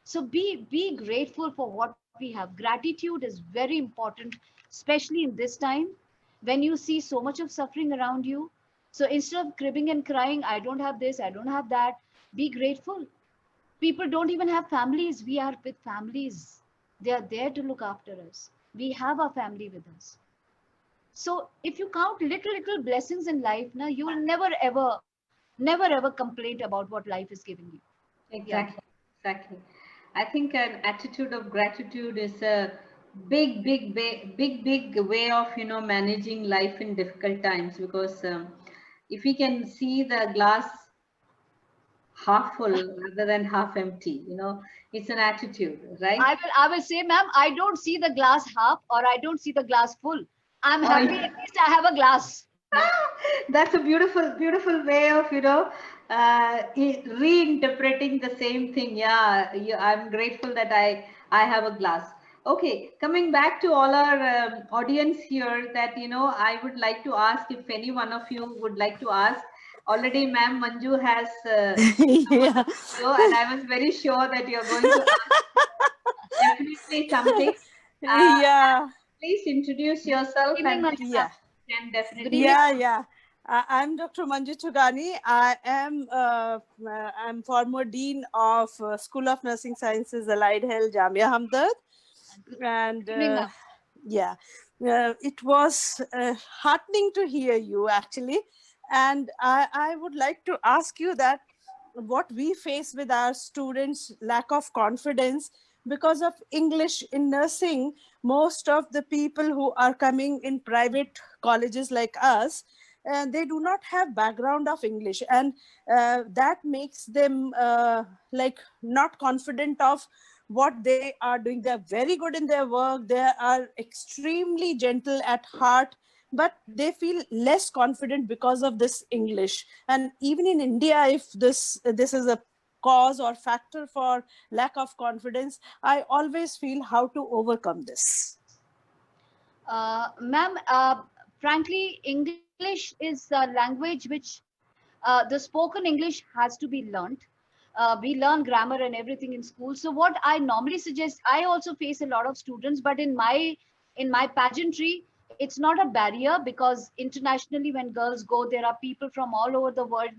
[SPEAKER 2] So be grateful for what we have. Gratitude is very important, especially in this time when you see so much of suffering around you. So instead of cribbing and crying, I don't have this, I don't have that, be grateful. People don't even have families. We are with families. They are there to look after us. We have our family with us. So if you count little blessings in life, now you will never ever complain about what life is giving you. Yeah.
[SPEAKER 1] Exactly, exactly. I think an attitude of gratitude is a big way of managing life in difficult times because if we can see the glass half full rather than half empty, it's an attitude, right?
[SPEAKER 2] I will say, ma'am, I don't see the glass half or I don't see the glass full. I'm
[SPEAKER 1] Oh,
[SPEAKER 2] happy,
[SPEAKER 1] yeah.
[SPEAKER 2] at least I have a glass.
[SPEAKER 1] That's a beautiful way of reinterpreting the same thing. Yeah, I'm grateful that I have a glass. Okay, coming back to all our audience here, that I would like to ask if any one of you would like to ask. Already, Ma'am Manju has come on the
[SPEAKER 3] Yeah.
[SPEAKER 1] video, and I was very sure that you're going to ask definitely something.
[SPEAKER 3] Yeah.
[SPEAKER 1] Please introduce yourself,
[SPEAKER 2] Good
[SPEAKER 1] and
[SPEAKER 2] evening,
[SPEAKER 1] then
[SPEAKER 2] ma'am.
[SPEAKER 3] Yeah.
[SPEAKER 1] can
[SPEAKER 2] Good
[SPEAKER 1] definitely.
[SPEAKER 2] evening.
[SPEAKER 3] Yeah. I'm Dr. Manju Chugani. I'm former dean of School of Nursing Sciences, Allied Health, Jamia Hamdard, and
[SPEAKER 2] Good evening, ma'am.
[SPEAKER 3] yeah, it was heartening to hear you actually, and I would like to ask you that what we face with our students lack of confidence because of English in nursing. Most of the people who are coming in private colleges like us, they do not have background of English, and that makes them like not confident of what they are doing. They're very good in their work, they are extremely gentle at heart, but they feel less confident because of this English. And even in India, if this is a cause or factor for lack of confidence, I always feel how to overcome this.
[SPEAKER 2] Ma'am, frankly, English is a language which the spoken English has to be learnt. We learn grammar and everything in school. So what I normally suggest, I also face a lot of students, but in my pageantry, it's not a barrier, because internationally when girls go, there are people from all over the world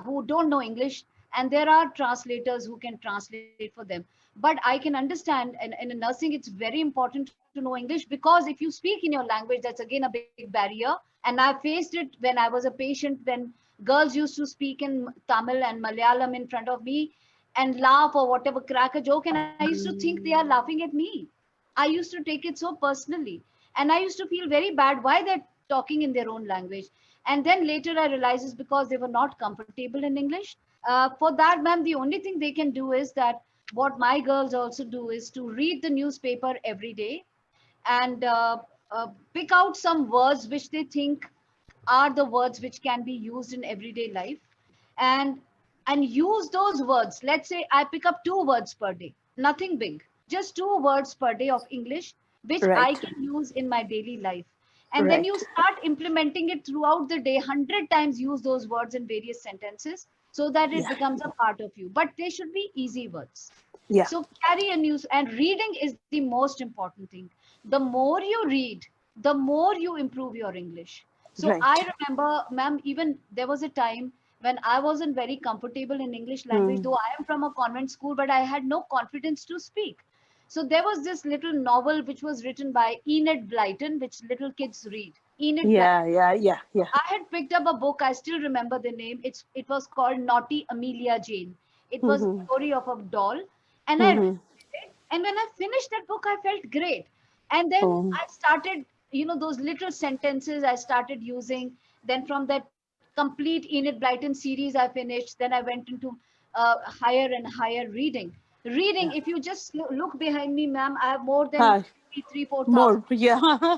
[SPEAKER 2] who don't know English, and there are translators who can translate for them. But I can understand, and in nursing, it's very important to know English, because if you speak in your language, that's again a big barrier. And I faced it when I was a patient, when girls used to speak in Tamil and Malayalam in front of me and laugh or whatever, crack a joke, and I used to think they are laughing at me. I used to take it so personally, and I used to feel very bad why they're talking in their own language. And then later I realized it's because they were not comfortable in English. For that, ma'am, the only thing they can do is that what my girls also do is to read the newspaper every day, and pick out some words which they think are the words which can be used in everyday life, and use those words. Let's say I pick up 2 words per day, nothing big, just 2 words per day of English which I
[SPEAKER 3] Right,
[SPEAKER 2] can use in my daily life. And then you
[SPEAKER 3] right.
[SPEAKER 2] start implementing it throughout the day, 100 times use those words in various sentences, so that it
[SPEAKER 3] Yeah,
[SPEAKER 2] becomes a part of you, but they should be easy words.
[SPEAKER 3] yeah,
[SPEAKER 2] So carry a news, and reading is the most important thing. The more you read, the more you improve your English. So I
[SPEAKER 3] right.
[SPEAKER 2] remember, ma'am, even there was a time when I wasn't very comfortable in English language,
[SPEAKER 3] Hmm.
[SPEAKER 2] though I am from a convent school, but I had no confidence to speak. So there was this little novel which was written by Enid Blyton, which little kids read. Enid Blyton.
[SPEAKER 3] Yeah, yeah, yeah, yeah.
[SPEAKER 2] I had picked up a book. I still remember the name. It was called Naughty Amelia Jane. It was a
[SPEAKER 3] Hmm.
[SPEAKER 2] story of a doll, and I read
[SPEAKER 3] Hmm.
[SPEAKER 2] it. And when I finished that book, I felt great. And then
[SPEAKER 3] Oh,
[SPEAKER 2] I started, those little sentences I started using. Then from that complete Enid Blyton series, I finished. Then I went into higher and higher reading. Reading.
[SPEAKER 3] yeah.
[SPEAKER 2] If you just look behind me, ma'am, I have more than
[SPEAKER 3] Hi.
[SPEAKER 2] three, 4,000.
[SPEAKER 3] More. Yeah.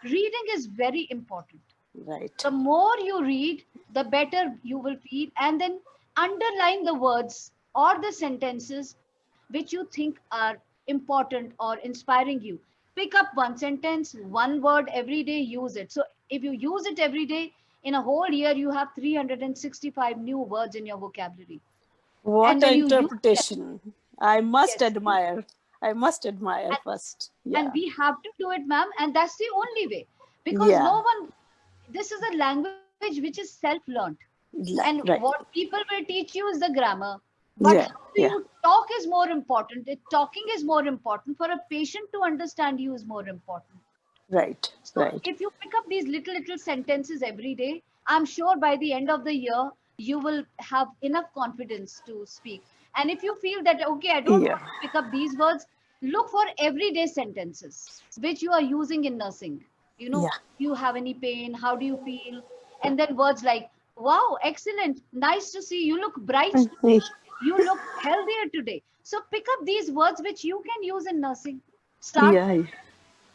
[SPEAKER 2] Reading is very important.
[SPEAKER 3] Right.
[SPEAKER 2] The more you read, the better you will feel. And then underline the words or the sentences which you think are important or inspiring you. Pick up one sentence, one word every day, use it. So if you use it every day, in a whole year, you have 365 new words in your vocabulary. And
[SPEAKER 3] What
[SPEAKER 2] when
[SPEAKER 3] an
[SPEAKER 2] you use them,
[SPEAKER 3] interpretation. I must
[SPEAKER 2] yes,
[SPEAKER 3] admire. I must admire
[SPEAKER 2] and,
[SPEAKER 3] first.
[SPEAKER 2] and
[SPEAKER 3] Yeah.
[SPEAKER 2] we have to do it, ma'am. And that's the only way, because
[SPEAKER 3] Yeah.
[SPEAKER 2] no one, this is a language which is self learned. And what
[SPEAKER 3] Right.
[SPEAKER 2] people will teach you is the grammar, but how
[SPEAKER 3] Yeah.
[SPEAKER 2] do
[SPEAKER 3] Yeah.
[SPEAKER 2] you talk is more important. Talking is more important. For a patient to understand you is more important.
[SPEAKER 3] Right.
[SPEAKER 2] So if
[SPEAKER 3] Right.
[SPEAKER 2] you pick up these little sentences every day, I'm sure by the end of the year you will have enough confidence to speak. And if you feel that okay, I don't
[SPEAKER 3] Yeah.
[SPEAKER 2] want to pick up these words, look for everyday sentences which you are using in nursing.
[SPEAKER 3] Yeah.
[SPEAKER 2] Do you have any pain? How do you feel? And then words like, wow, excellent, nice to see you, look bright today, you look healthier today. So pick up these words which you can use in nursing. Start,
[SPEAKER 3] Yeah.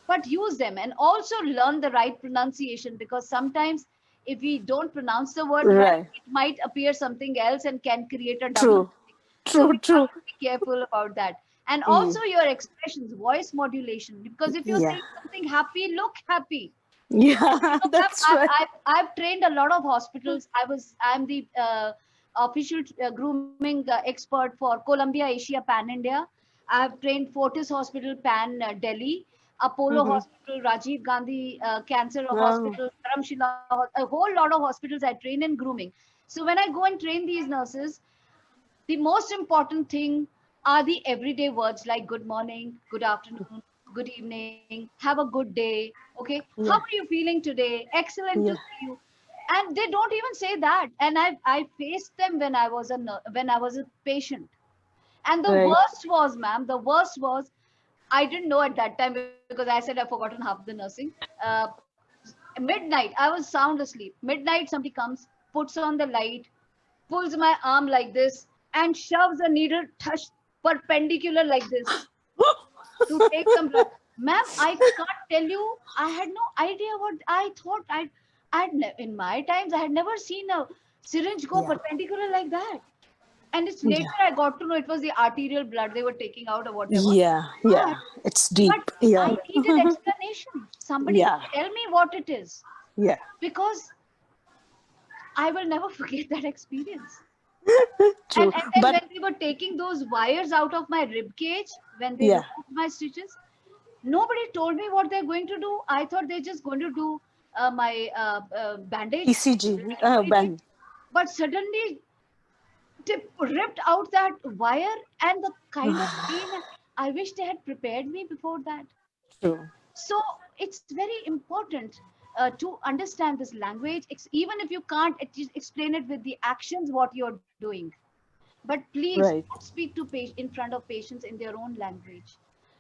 [SPEAKER 2] but use them, and also learn the right pronunciation, because sometimes if we don't pronounce the word well,
[SPEAKER 3] Right.
[SPEAKER 2] it might appear something else and can create a double
[SPEAKER 3] True.
[SPEAKER 2] meaning. So
[SPEAKER 3] True.
[SPEAKER 2] we have
[SPEAKER 3] True.
[SPEAKER 2] to be careful about that. And
[SPEAKER 3] Yeah.
[SPEAKER 2] also your expressions, voice modulation, because if you're
[SPEAKER 3] Yeah.
[SPEAKER 2] saying something happy, look happy. And
[SPEAKER 3] Yeah.
[SPEAKER 2] ma'am,
[SPEAKER 3] That's right.
[SPEAKER 2] I've trained a lot of hospitals. I'm the official grooming expert for Columbia Asia Pan India. I've trained Fortis Hospital Pan Delhi, Apollo
[SPEAKER 3] Mm-hmm.
[SPEAKER 2] Hospital, Rajiv Gandhi Cancer
[SPEAKER 3] Oh,
[SPEAKER 2] Hospital, Dharamshila, a whole lot of hospitals I train in grooming. So when I go and train these nurses, the most important thing are the everyday words like good morning, good afternoon, good evening, have a good day. Okay, how are
[SPEAKER 3] yeah.
[SPEAKER 2] you feeling today? Excellent to
[SPEAKER 3] Yeah.
[SPEAKER 2] see you. And they don't even say that. And I faced them when when I was a patient. And the
[SPEAKER 3] Right.
[SPEAKER 2] worst was, ma'am, the worst was, I didn't know at that time because I said I've forgotten half the nursing. Uh, Midnight, I was sound asleep. Midnight, somebody comes, puts on the light, pulls my arm like this, and shoves a needle, tush. perpendicular like this to take some blood. Ma'am, I can't tell you, I had no idea what I thought. In my times, I had never seen a syringe go
[SPEAKER 3] Yeah.
[SPEAKER 2] perpendicular like that. And it's
[SPEAKER 3] Yeah.
[SPEAKER 2] later I got to know it was the arterial blood they were taking out or whatever.
[SPEAKER 3] Yeah.
[SPEAKER 2] But,
[SPEAKER 3] Yeah. It's deep.
[SPEAKER 2] but
[SPEAKER 3] Yeah.
[SPEAKER 2] I needed explanation. Somebody
[SPEAKER 3] Yeah.
[SPEAKER 2] tell me what it is.
[SPEAKER 3] Yeah.
[SPEAKER 2] Because I will never forget that experience.
[SPEAKER 3] True.
[SPEAKER 2] And then
[SPEAKER 3] But
[SPEAKER 2] when they were taking those wires out of my rib cage, when they
[SPEAKER 3] yeah.
[SPEAKER 2] removed my stitches, nobody told me what they're going to do. I thought they're just going to do my bandage,
[SPEAKER 3] ECG.
[SPEAKER 2] ECG.
[SPEAKER 3] When
[SPEAKER 2] But suddenly they ripped out that wire and the kind of pain. I wish they had prepared me before that.
[SPEAKER 3] true.
[SPEAKER 2] So it's very important to understand this language, even if you can't explain it with the actions what you're doing. But please
[SPEAKER 3] Right.
[SPEAKER 2] don't speak to in front of patients in their own language,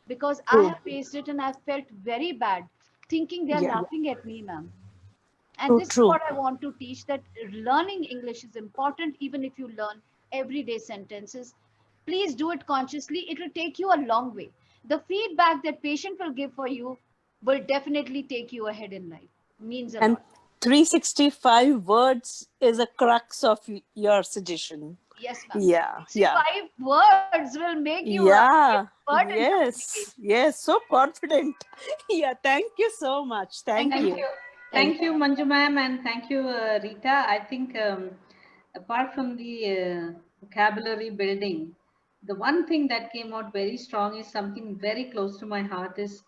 [SPEAKER 2] because I
[SPEAKER 3] True.
[SPEAKER 2] have faced it and I felt very bad, thinking they're
[SPEAKER 3] Yeah.
[SPEAKER 2] laughing at me, ma'am. And
[SPEAKER 3] Oh,
[SPEAKER 2] this is
[SPEAKER 3] true.
[SPEAKER 2] what I want to teach, that learning English is important, even if you learn everyday sentences. Please do it consciously. It will take you a long way. The feedback that patient will give for you will definitely take you ahead in life. Means a
[SPEAKER 3] And
[SPEAKER 2] lot.
[SPEAKER 3] 365 words is a crux of your suggestion.
[SPEAKER 2] Yes, ma'am.
[SPEAKER 3] Yeah. Yeah.
[SPEAKER 2] 65 words will make you a
[SPEAKER 3] Yeah.
[SPEAKER 2] expert in communication.
[SPEAKER 3] Yes. Yes. So confident. Yeah. Thank you so much. Thank
[SPEAKER 2] Thank
[SPEAKER 1] Thank
[SPEAKER 2] you.
[SPEAKER 3] you.
[SPEAKER 1] you.
[SPEAKER 3] Thank
[SPEAKER 1] Thank
[SPEAKER 3] you.
[SPEAKER 1] you, Manju ma'am, and thank you, Rita. I think apart from the vocabulary building, the one thing that came out very strong is something very close to my heart is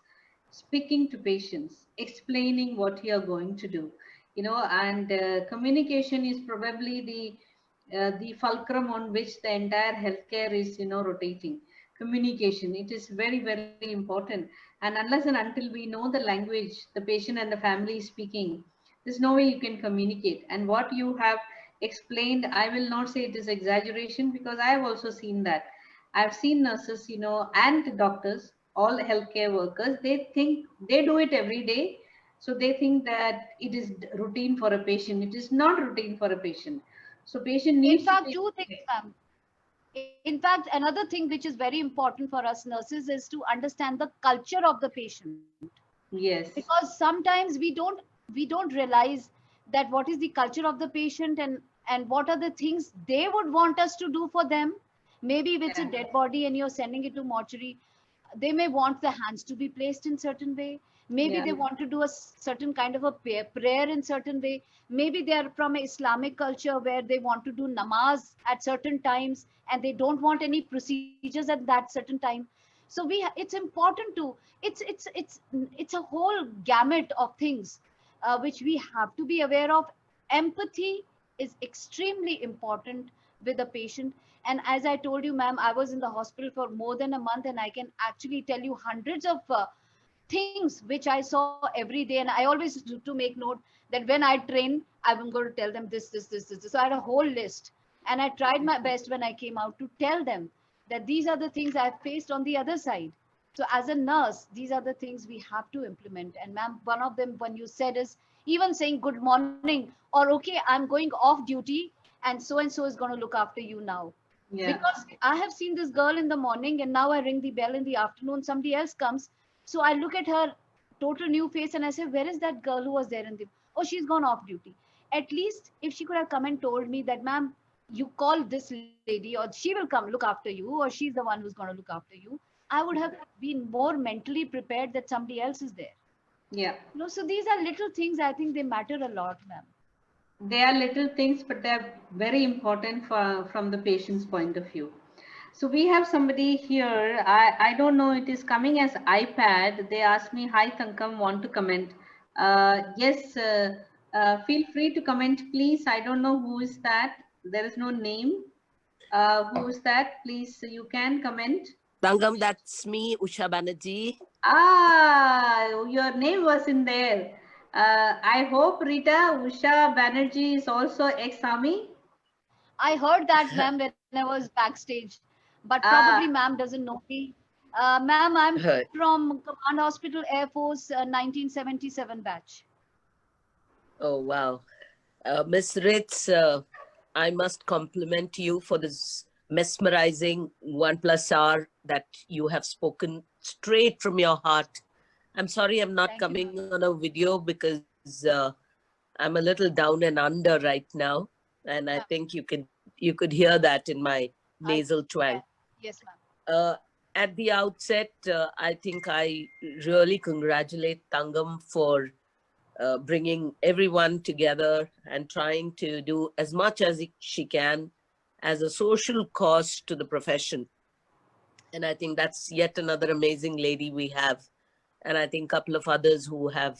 [SPEAKER 1] speaking to patients, explaining what you are going to do. And communication is probably the fulcrum on which the entire healthcare is, rotating. Communication, it is very, very important. And unless and until we know the language the patient and the family is speaking, there's no way you can communicate. And what you have explained, I will not say it is exaggeration, because I have also seen that. I've seen nurses, and doctors, all healthcare workers, they think they do it every day. So they think that it is routine for a patient. It is not routine for a patient. So patient
[SPEAKER 2] In
[SPEAKER 1] needs to
[SPEAKER 2] fact,
[SPEAKER 1] take
[SPEAKER 2] two things,
[SPEAKER 1] it.
[SPEAKER 2] ma'am. In fact, another thing which is very important for us nurses is to understand the culture of the patient,
[SPEAKER 1] Yes.
[SPEAKER 2] because sometimes we don't realize that what is the culture of the patient, and what are the things they would want us to do for them. Maybe if it's a
[SPEAKER 1] Yeah.
[SPEAKER 2] dead body and you're sending it to mortuary, they may want the hands to be placed in certain way. Maybe
[SPEAKER 1] Yeah.
[SPEAKER 2] they want to do a certain kind of a prayer in certain way. Maybe they are from a Islamic culture where they want to do namaz at certain times and they don't want any procedures at that certain time. So it's important to, it's a whole gamut of things which we have to be aware of. Empathy is extremely important with a patient. And as I told you, ma'am, I was in the hospital for more than a month, and I can actually tell you hundreds of things which I saw every day. And I always do to make note that when I train, I'm going to tell them this. So I had a whole list. And I tried my best when I came out to tell them that these are the things I've faced on the other side. So as a nurse, these are the things we have to implement. And ma'am, one of them, when you said, is even saying good morning or okay, I'm going off duty and so is going to look after you now.
[SPEAKER 1] Yeah.
[SPEAKER 2] Because I have seen this girl in the morning and now I ring the bell in the afternoon, somebody else comes. So I look at her total new face and I say, where is that girl who was there in the, oh, she's gone off duty. At least if she could have come and told me that, ma'am, you call this lady or she will come look after you, or she's the one who's going to look after you, I would have been more mentally prepared that somebody else is there.
[SPEAKER 1] Yeah.
[SPEAKER 2] So these are little things, I think they matter a lot, ma'am.
[SPEAKER 1] They are little things, but they're very important from the patient's point of view. So we have somebody here. I don't know. It is coming as iPad. They asked me, "Hi, Tankam, want to comment?" Yes. Feel free to comment, please. I don't know who is that. There is no name. Who is that? Please, you can comment.
[SPEAKER 4] Tangam, that's me, Usha Banerjee.
[SPEAKER 1] Ah, your name was in there. I hope Rita Usha Banerjee is also ex-army.
[SPEAKER 2] I heard that, ma'am, when I was backstage, but probably
[SPEAKER 1] Ah,
[SPEAKER 2] ma'am doesn't know me. Ma'am, I'm
[SPEAKER 4] Heard.
[SPEAKER 2] from Command Hospital Air Force 1977 batch.
[SPEAKER 4] Oh, wow. Miss Ritz, I must compliment you for this mesmerizing 1+hour that you have spoken straight from your heart. I'm sorry I'm not
[SPEAKER 2] Thank you,
[SPEAKER 4] coming
[SPEAKER 2] ma'am.
[SPEAKER 4] on a video because I'm a little down and under right now, and I
[SPEAKER 2] Ma'am,
[SPEAKER 4] think you could hear that in my
[SPEAKER 2] I
[SPEAKER 4] nasal twang.
[SPEAKER 2] can. Yes, ma'am.
[SPEAKER 4] Uh, at the outset, I think I really congratulate Tangam for bringing everyone together and trying to do as much as she can as a social cause to the profession. And I think that's yet another amazing lady we have. And I think a couple of others who have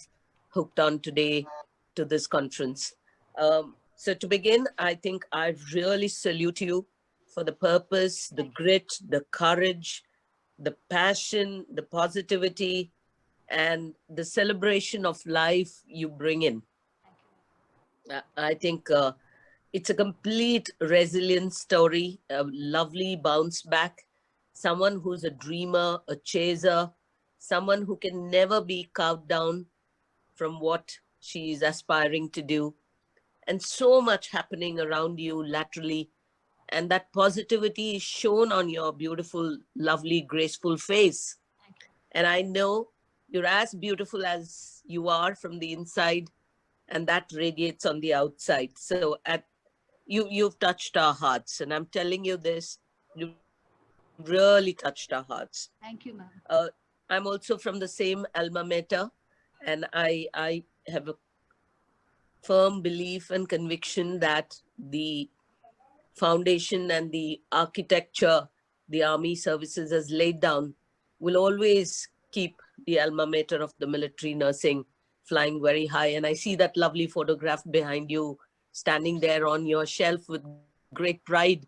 [SPEAKER 4] hooked on today to this conference. So to begin, I think I really salute you for the purpose, the
[SPEAKER 2] Thank you.
[SPEAKER 4] grit, the courage, the passion, the positivity, and the celebration of life you bring in.
[SPEAKER 2] Thank you.
[SPEAKER 4] I think it's a complete resilience story, a lovely bounce back, someone who's a dreamer, a chaser, someone who can never be cowed down from what she is aspiring to do. And so much happening around you laterally. And that positivity is shown on your beautiful, lovely, graceful face.
[SPEAKER 2] Thank you.
[SPEAKER 4] And I know you're as beautiful as you are from the inside, and that radiates on the outside. So you've touched our hearts, and I'm telling you this, you've really touched our hearts.
[SPEAKER 2] Thank you, ma'am.
[SPEAKER 4] I'm also from the same alma mater, and I have a firm belief and conviction that the foundation and the architecture the army services has laid down will always keep the alma mater of the military nursing flying very high. And I see that lovely photograph behind you standing there on your shelf with great pride.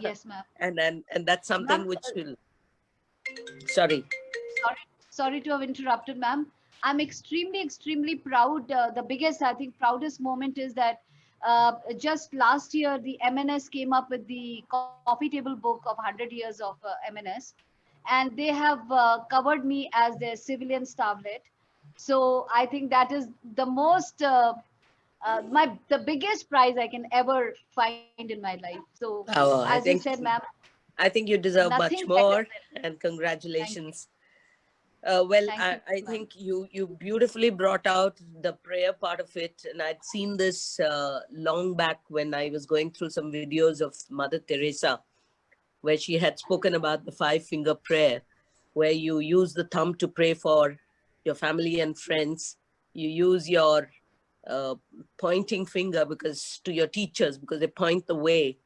[SPEAKER 2] Yes, ma'am.
[SPEAKER 4] And that's something
[SPEAKER 2] Ma'am,
[SPEAKER 4] which will, sorry.
[SPEAKER 2] sorry to have interrupted, ma'am. I'm extremely proud. The biggest, I think, proudest moment is that just last year, the MNS came up with the coffee table book of 100 years of MNS, and they have covered me as their civilian stafflet. So I think that is the most, the biggest prize I can ever find in my life. So
[SPEAKER 4] Oh,
[SPEAKER 2] as you said, ma'am,
[SPEAKER 4] I think you deserve
[SPEAKER 2] nothing
[SPEAKER 4] much
[SPEAKER 2] better
[SPEAKER 4] more,
[SPEAKER 2] than
[SPEAKER 4] and
[SPEAKER 2] thank you,
[SPEAKER 4] congratulations. Well,
[SPEAKER 2] thank you,
[SPEAKER 4] I
[SPEAKER 2] ma'am.
[SPEAKER 4] think you beautifully brought out the prayer part of it, and I'd seen this long back when I was going through some videos of Mother Teresa, where she had spoken about the 5-finger prayer, where you use the thumb to pray for your family and friends. You use your uh, pointing finger because to your teachers because they point the way,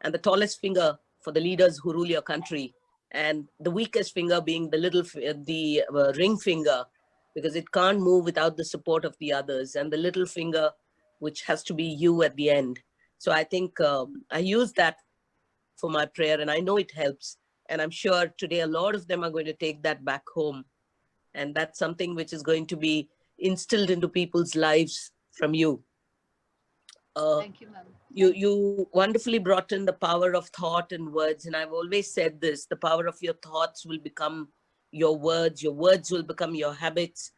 [SPEAKER 4] and the tallest finger for the leaders who rule your country, and the weakest finger being the ring finger because it can't move without the support of the others, and the little finger which has to be you at the end. So I think I use that for my prayer, and I know it helps. And I'm sure today a lot of them are going to take that back home, and that's something which is going to be instilled into people's lives from you. uh,
[SPEAKER 2] Thank you, ma'am.
[SPEAKER 4] you wonderfully brought in the power of thought and words, and I've always said this: the power of your thoughts will become your words will become your habits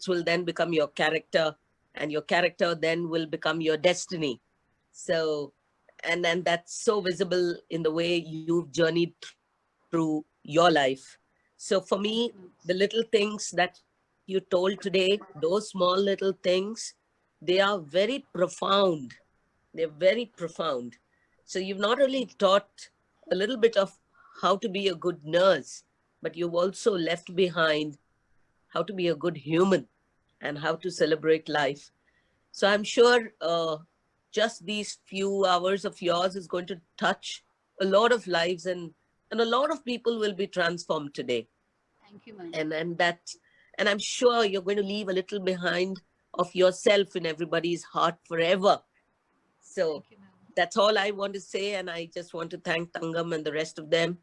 [SPEAKER 4] will then become your character, and your character then will become your destiny. So, and that's so visible in the way you've journeyed through your life. So for me,
[SPEAKER 2] Thank you,
[SPEAKER 4] the
[SPEAKER 2] ma'am.
[SPEAKER 4] little things that you told today, those small little things, they are very profound. They're very profound. So you've not only
[SPEAKER 2] Thank you.
[SPEAKER 4] taught a little bit of how to be a good nurse, but you've also left behind how to be a good human and how to celebrate life. So I'm sure just these few hours of yours is going to touch a lot of lives, and a lot of people will be transformed today.
[SPEAKER 2] Thank you, ma'am.
[SPEAKER 4] And I'm sure you're going to leave a little behind of yourself in everybody's heart forever. So
[SPEAKER 2] Thank you, ma'am.
[SPEAKER 4] that's all I want to say. And I just want to thank Tangam and the rest of them.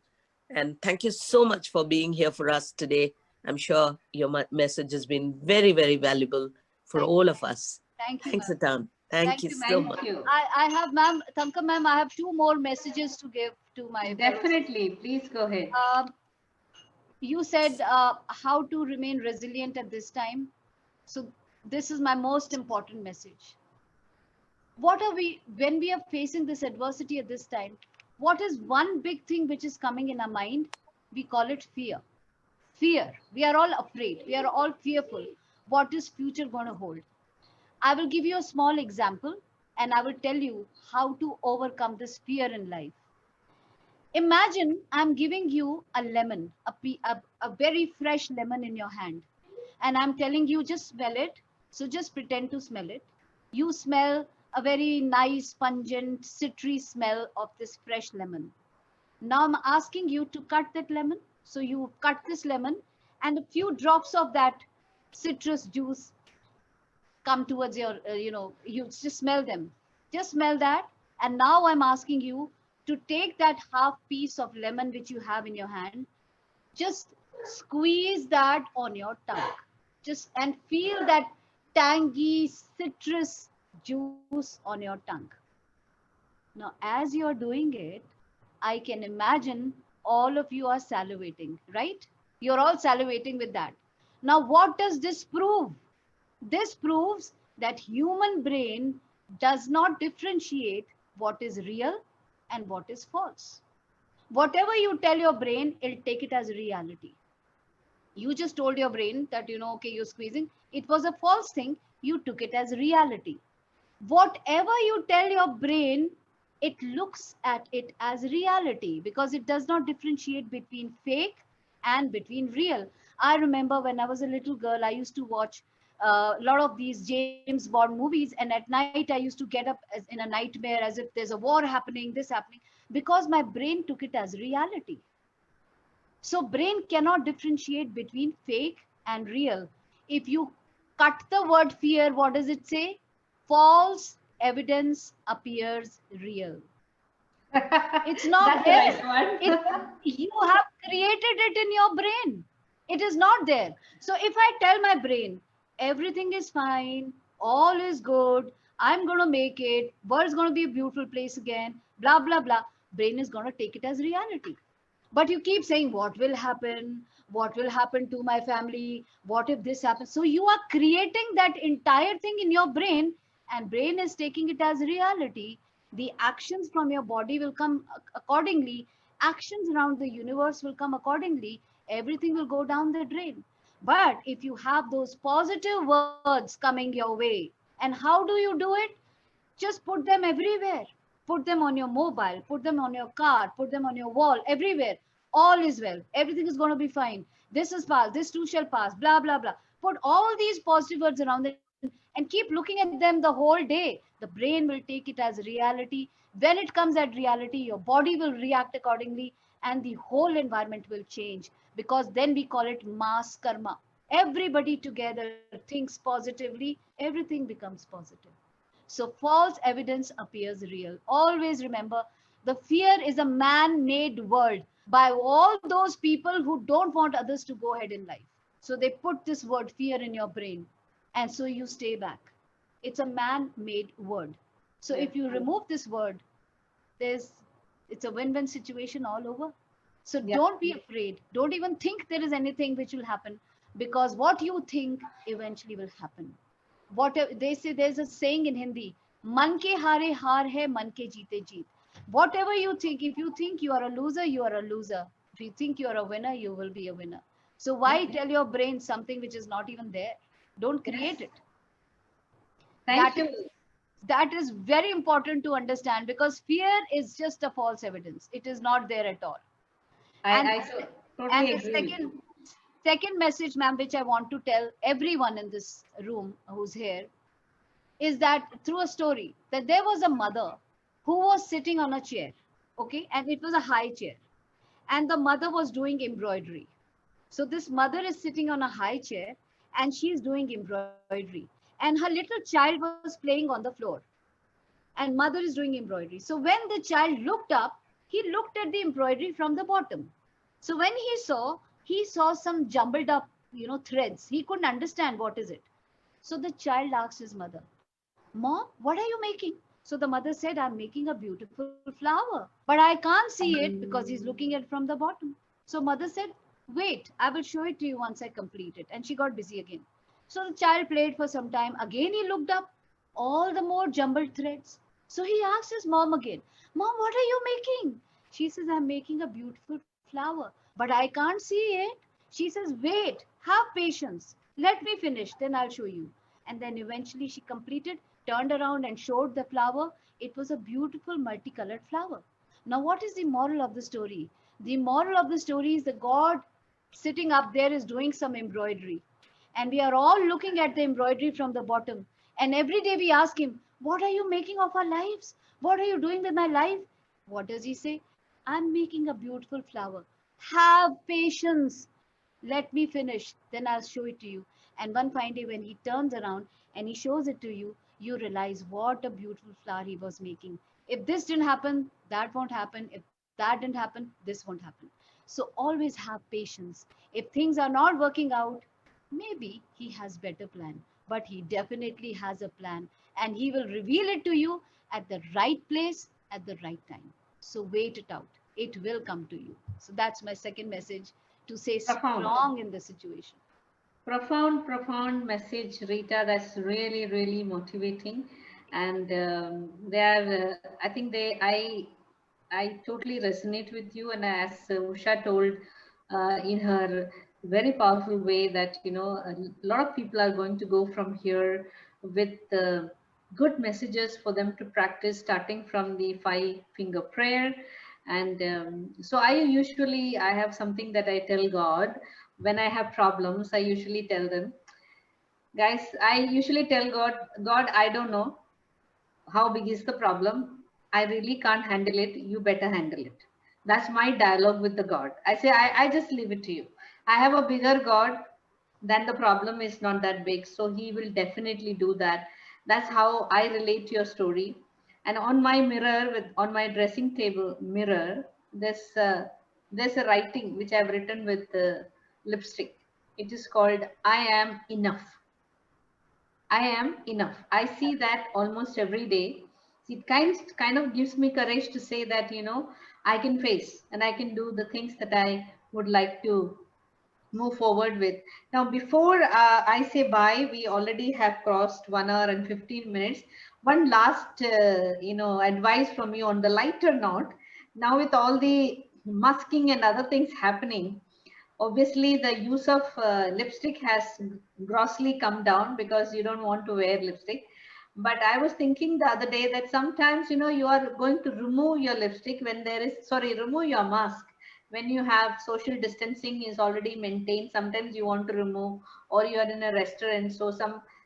[SPEAKER 4] And thank you so much for being here for us today. I'm sure your message has been very, very valuable for
[SPEAKER 2] Thank
[SPEAKER 4] all
[SPEAKER 2] you.
[SPEAKER 4] of us.
[SPEAKER 2] Thank you,
[SPEAKER 4] Thanks,
[SPEAKER 2] ma'am.
[SPEAKER 4] Atan. Thank
[SPEAKER 2] Thank
[SPEAKER 4] you
[SPEAKER 2] you,
[SPEAKER 4] so
[SPEAKER 2] ma'am.
[SPEAKER 4] much.
[SPEAKER 1] Thank you.
[SPEAKER 2] I have, ma'am, Thanka, ma'am, I have two more messages to give to my fellow citizens.
[SPEAKER 1] Definitely. Please go ahead.
[SPEAKER 2] You said how to remain resilient at this time. So this is my most important message. What are we, when we are facing this adversity at this time, what is one big thing which is coming in our mind? We call it fear. Fear. We are all afraid. We are all fearful. What is future going to hold? I will give you a small example and I will tell you how to overcome this fear in life. Imagine I'm giving you a lemon, a very fresh lemon in your hand, and I'm telling you just smell it. So just pretend to smell it. You smell a very nice, pungent, citry smell of this fresh lemon. Now I'm asking you to cut that lemon. So you cut this lemon, and a few drops of that citrus juice come towards your, you just smell them. Just smell that. And now I'm asking you to take that half piece of lemon which you have in your hand, just squeeze that on your tongue. Just and feel that tangy citrus juice on your tongue. Now, as you're doing it, I can imagine all of you are salivating, right? You're all salivating with that. Now, what does this prove? This proves that human brain does not differentiate what is real and what is false. Whatever you tell your brain, it'll take it as reality. You just told your brain that, okay, you're squeezing. It was a false thing. You took it as reality. Whatever you tell your brain, it looks at it as reality because it does not differentiate between fake and between real. I remember when I was a little girl, I used to watch a lot of these James Bond movies, and at night I used to get up as in a nightmare as if there's a war happening, this happening, because my brain took it as reality. So brain cannot differentiate between fake and real. If you cut the word fear, what does it say? False evidence appears real. It's not
[SPEAKER 1] That's the
[SPEAKER 2] there.
[SPEAKER 1] right
[SPEAKER 2] It,
[SPEAKER 1] one.
[SPEAKER 2] you have created it in your brain. It is not there. So if I tell my brain, everything is fine, all is good, I'm going to make it, world's going to be a beautiful place again, blah, blah, blah, brain is going to take it as reality. But you keep saying, what will happen to my family, what if this happens? So you are creating that entire thing in your brain, and brain is taking it as reality. The actions from your body will come accordingly, actions around the universe will come accordingly, everything will go down the drain. But if you have those positive words coming your way, and how do you do it? Just put them everywhere. Put them on your mobile, put them on your car, put them on your wall, everywhere. All is well. Everything is going to be fine. This is past. This too shall pass. Blah, blah, blah. Put all these positive words around it and keep looking at them the whole day. The brain will take it as reality. When it comes at reality, your body will react accordingly and the whole environment will change, because then we call it mass karma. Everybody together thinks positively, everything becomes positive. So false evidence appears real. Always remember, the fear is a man-made world by all those people who don't want others to go ahead in life. So they put this word fear in your brain, and so you stay back. It's a man-made word. So
[SPEAKER 1] Yeah.
[SPEAKER 2] if you remove this word, there's it's a win-win situation all over. So
[SPEAKER 1] Yeah.
[SPEAKER 2] don't be afraid. Don't even think there is anything which will happen, because what you think eventually will happen. What they say, there's a saying in Hindi, man ke hare haar hai, man ke jeete jeet. Whatever you think, if you think you are a loser, you are a loser. If you think you are a winner, you will be a winner. So why
[SPEAKER 1] Yeah.
[SPEAKER 2] tell your brain something which is not even there? Don't
[SPEAKER 1] Yes.
[SPEAKER 2] create it.
[SPEAKER 1] Thank
[SPEAKER 2] that
[SPEAKER 1] you.
[SPEAKER 2] is that is very important to understand, because fear is just a false evidence. It is not there at all.
[SPEAKER 1] I,
[SPEAKER 2] and
[SPEAKER 1] I
[SPEAKER 2] the,
[SPEAKER 1] totally
[SPEAKER 2] and the
[SPEAKER 1] agree with you.
[SPEAKER 2] second message, ma'am, which I want to tell everyone in this room who's here, is that through a story, that there was a mother who was sitting on a chair, okay, and it was a high chair, and the mother was doing embroidery. So this mother is sitting on a high chair and she's doing embroidery, and her little child was playing on the floor, and mother is doing embroidery. So when the child looked up, he looked at the embroidery from the bottom. So when he saw some jumbled up, threads. He couldn't understand what is it. So the child asked his mother, Mom, what are you making? So the mother said, I'm making a beautiful flower, but I can't see it because he's looking at it from the bottom. So mother said, wait, I will show it to you once I complete it. And she got busy again. So the child played for some time. Again, he looked up. all the more jumbled threads. So he asked his mom again, Mom, what are you making? She says, I'm making a beautiful flower, but I can't see it. She says, wait, have patience. Let me finish, then I'll show you. And then eventually she completed, turned around and showed the flower. It was a beautiful multicolored flower. Now, what is the moral of the story? The moral of the story is that God sitting up there is doing some embroidery. And we are all looking at the embroidery from the bottom. And every day we ask him, what are you making of our lives? What are you doing with my life? What does he say? I'm making a beautiful flower. Have patience. Let me finish. Then I'll show it to you. And one fine day, when he turns around and he shows it to you, you realize what a beautiful flower he was making. If this didn't happen, that won't happen. If that didn't happen, this won't happen. So always have patience. If things are not working out, maybe he has better plan, but he definitely has a plan, and he will reveal it to you at the right place at the right time. So wait it out. It will come to you. So that's my second message, to stay
[SPEAKER 1] Profound.
[SPEAKER 2] strong in the situation.
[SPEAKER 1] Profound message, Rita. That's really, really motivating. And they are, I think I totally resonate with you. And as Usha told in her very powerful way, that, a lot of people are going to go from here with good messages for them to practice, starting from the 5-finger prayer. And so I have something that I tell God when I have problems. I usually tell them, guys, I usually tell God, I don't know how big is the problem. I really can't handle it. You better handle it. That's my dialogue with the God. I say, I just leave it to you. I have a bigger God, then the problem is not that big. So he will definitely do that. That's how I relate to your story. And on my mirror, on my dressing table mirror, there's a writing which I've written with lipstick. It is called I am enough. I am enough. I see that almost every day. It kind of gives me courage to say that, I can face and I can do the things that I would like to move forward with. Now, before I say bye, we already have crossed 1 hour and 15 minutes. One last, advice from you on the lighter note. Now, with all the masking and other things happening, obviously the use of lipstick has grossly come down because you don't want to wear lipstick. But I was thinking the other day that sometimes, you are going to remove your lipstick when remove your mask when you have social distancing is already maintained. Sometimes you want to remove, or you are in a restaurant. So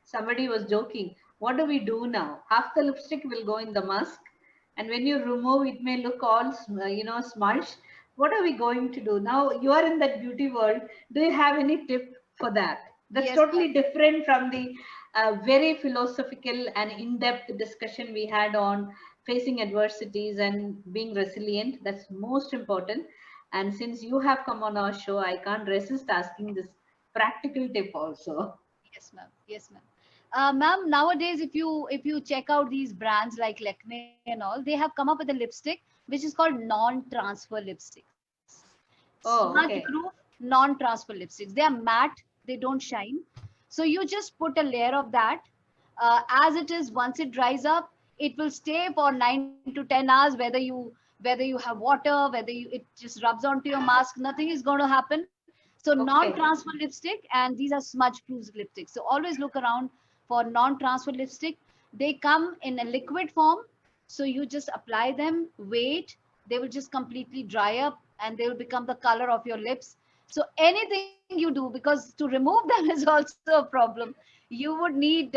[SPEAKER 1] somebody was joking, what do we do now? Half the lipstick will go in the mask, and when you remove, it may look all smudged. What are we going to do now? You are in that beauty world. Do you have any tip for that? That's
[SPEAKER 2] Yes, ma'am.
[SPEAKER 1] totally different from the very philosophical and in-depth discussion we had on facing adversities and being resilient. That's most important. And since you have come on our show, I can't resist asking this practical tip also.
[SPEAKER 2] Yes, ma'am. Yes, ma'am. Ma'am, nowadays, if you check out these brands like Lakme and all, they have come up with a lipstick which is called non-transfer lipsticks. Smudge
[SPEAKER 1] Oh,
[SPEAKER 2] proof,
[SPEAKER 1] okay.
[SPEAKER 2] non-transfer lipsticks. They are matte, they don't shine. So you just put a layer of that. As it is, once it dries up, it will stay for 9 to 10 hours. Whether you have water, whether it just rubs onto your mask, nothing is going to happen. So
[SPEAKER 1] Okay.
[SPEAKER 2] non-transfer lipstick, and these are smudge-proof lipsticks. So always look around for non-transfer lipstick. They come in a liquid form, so you just apply them, wait, they will just completely dry up and they will become the color of your lips. So anything you do, because to remove them is also a problem, you would need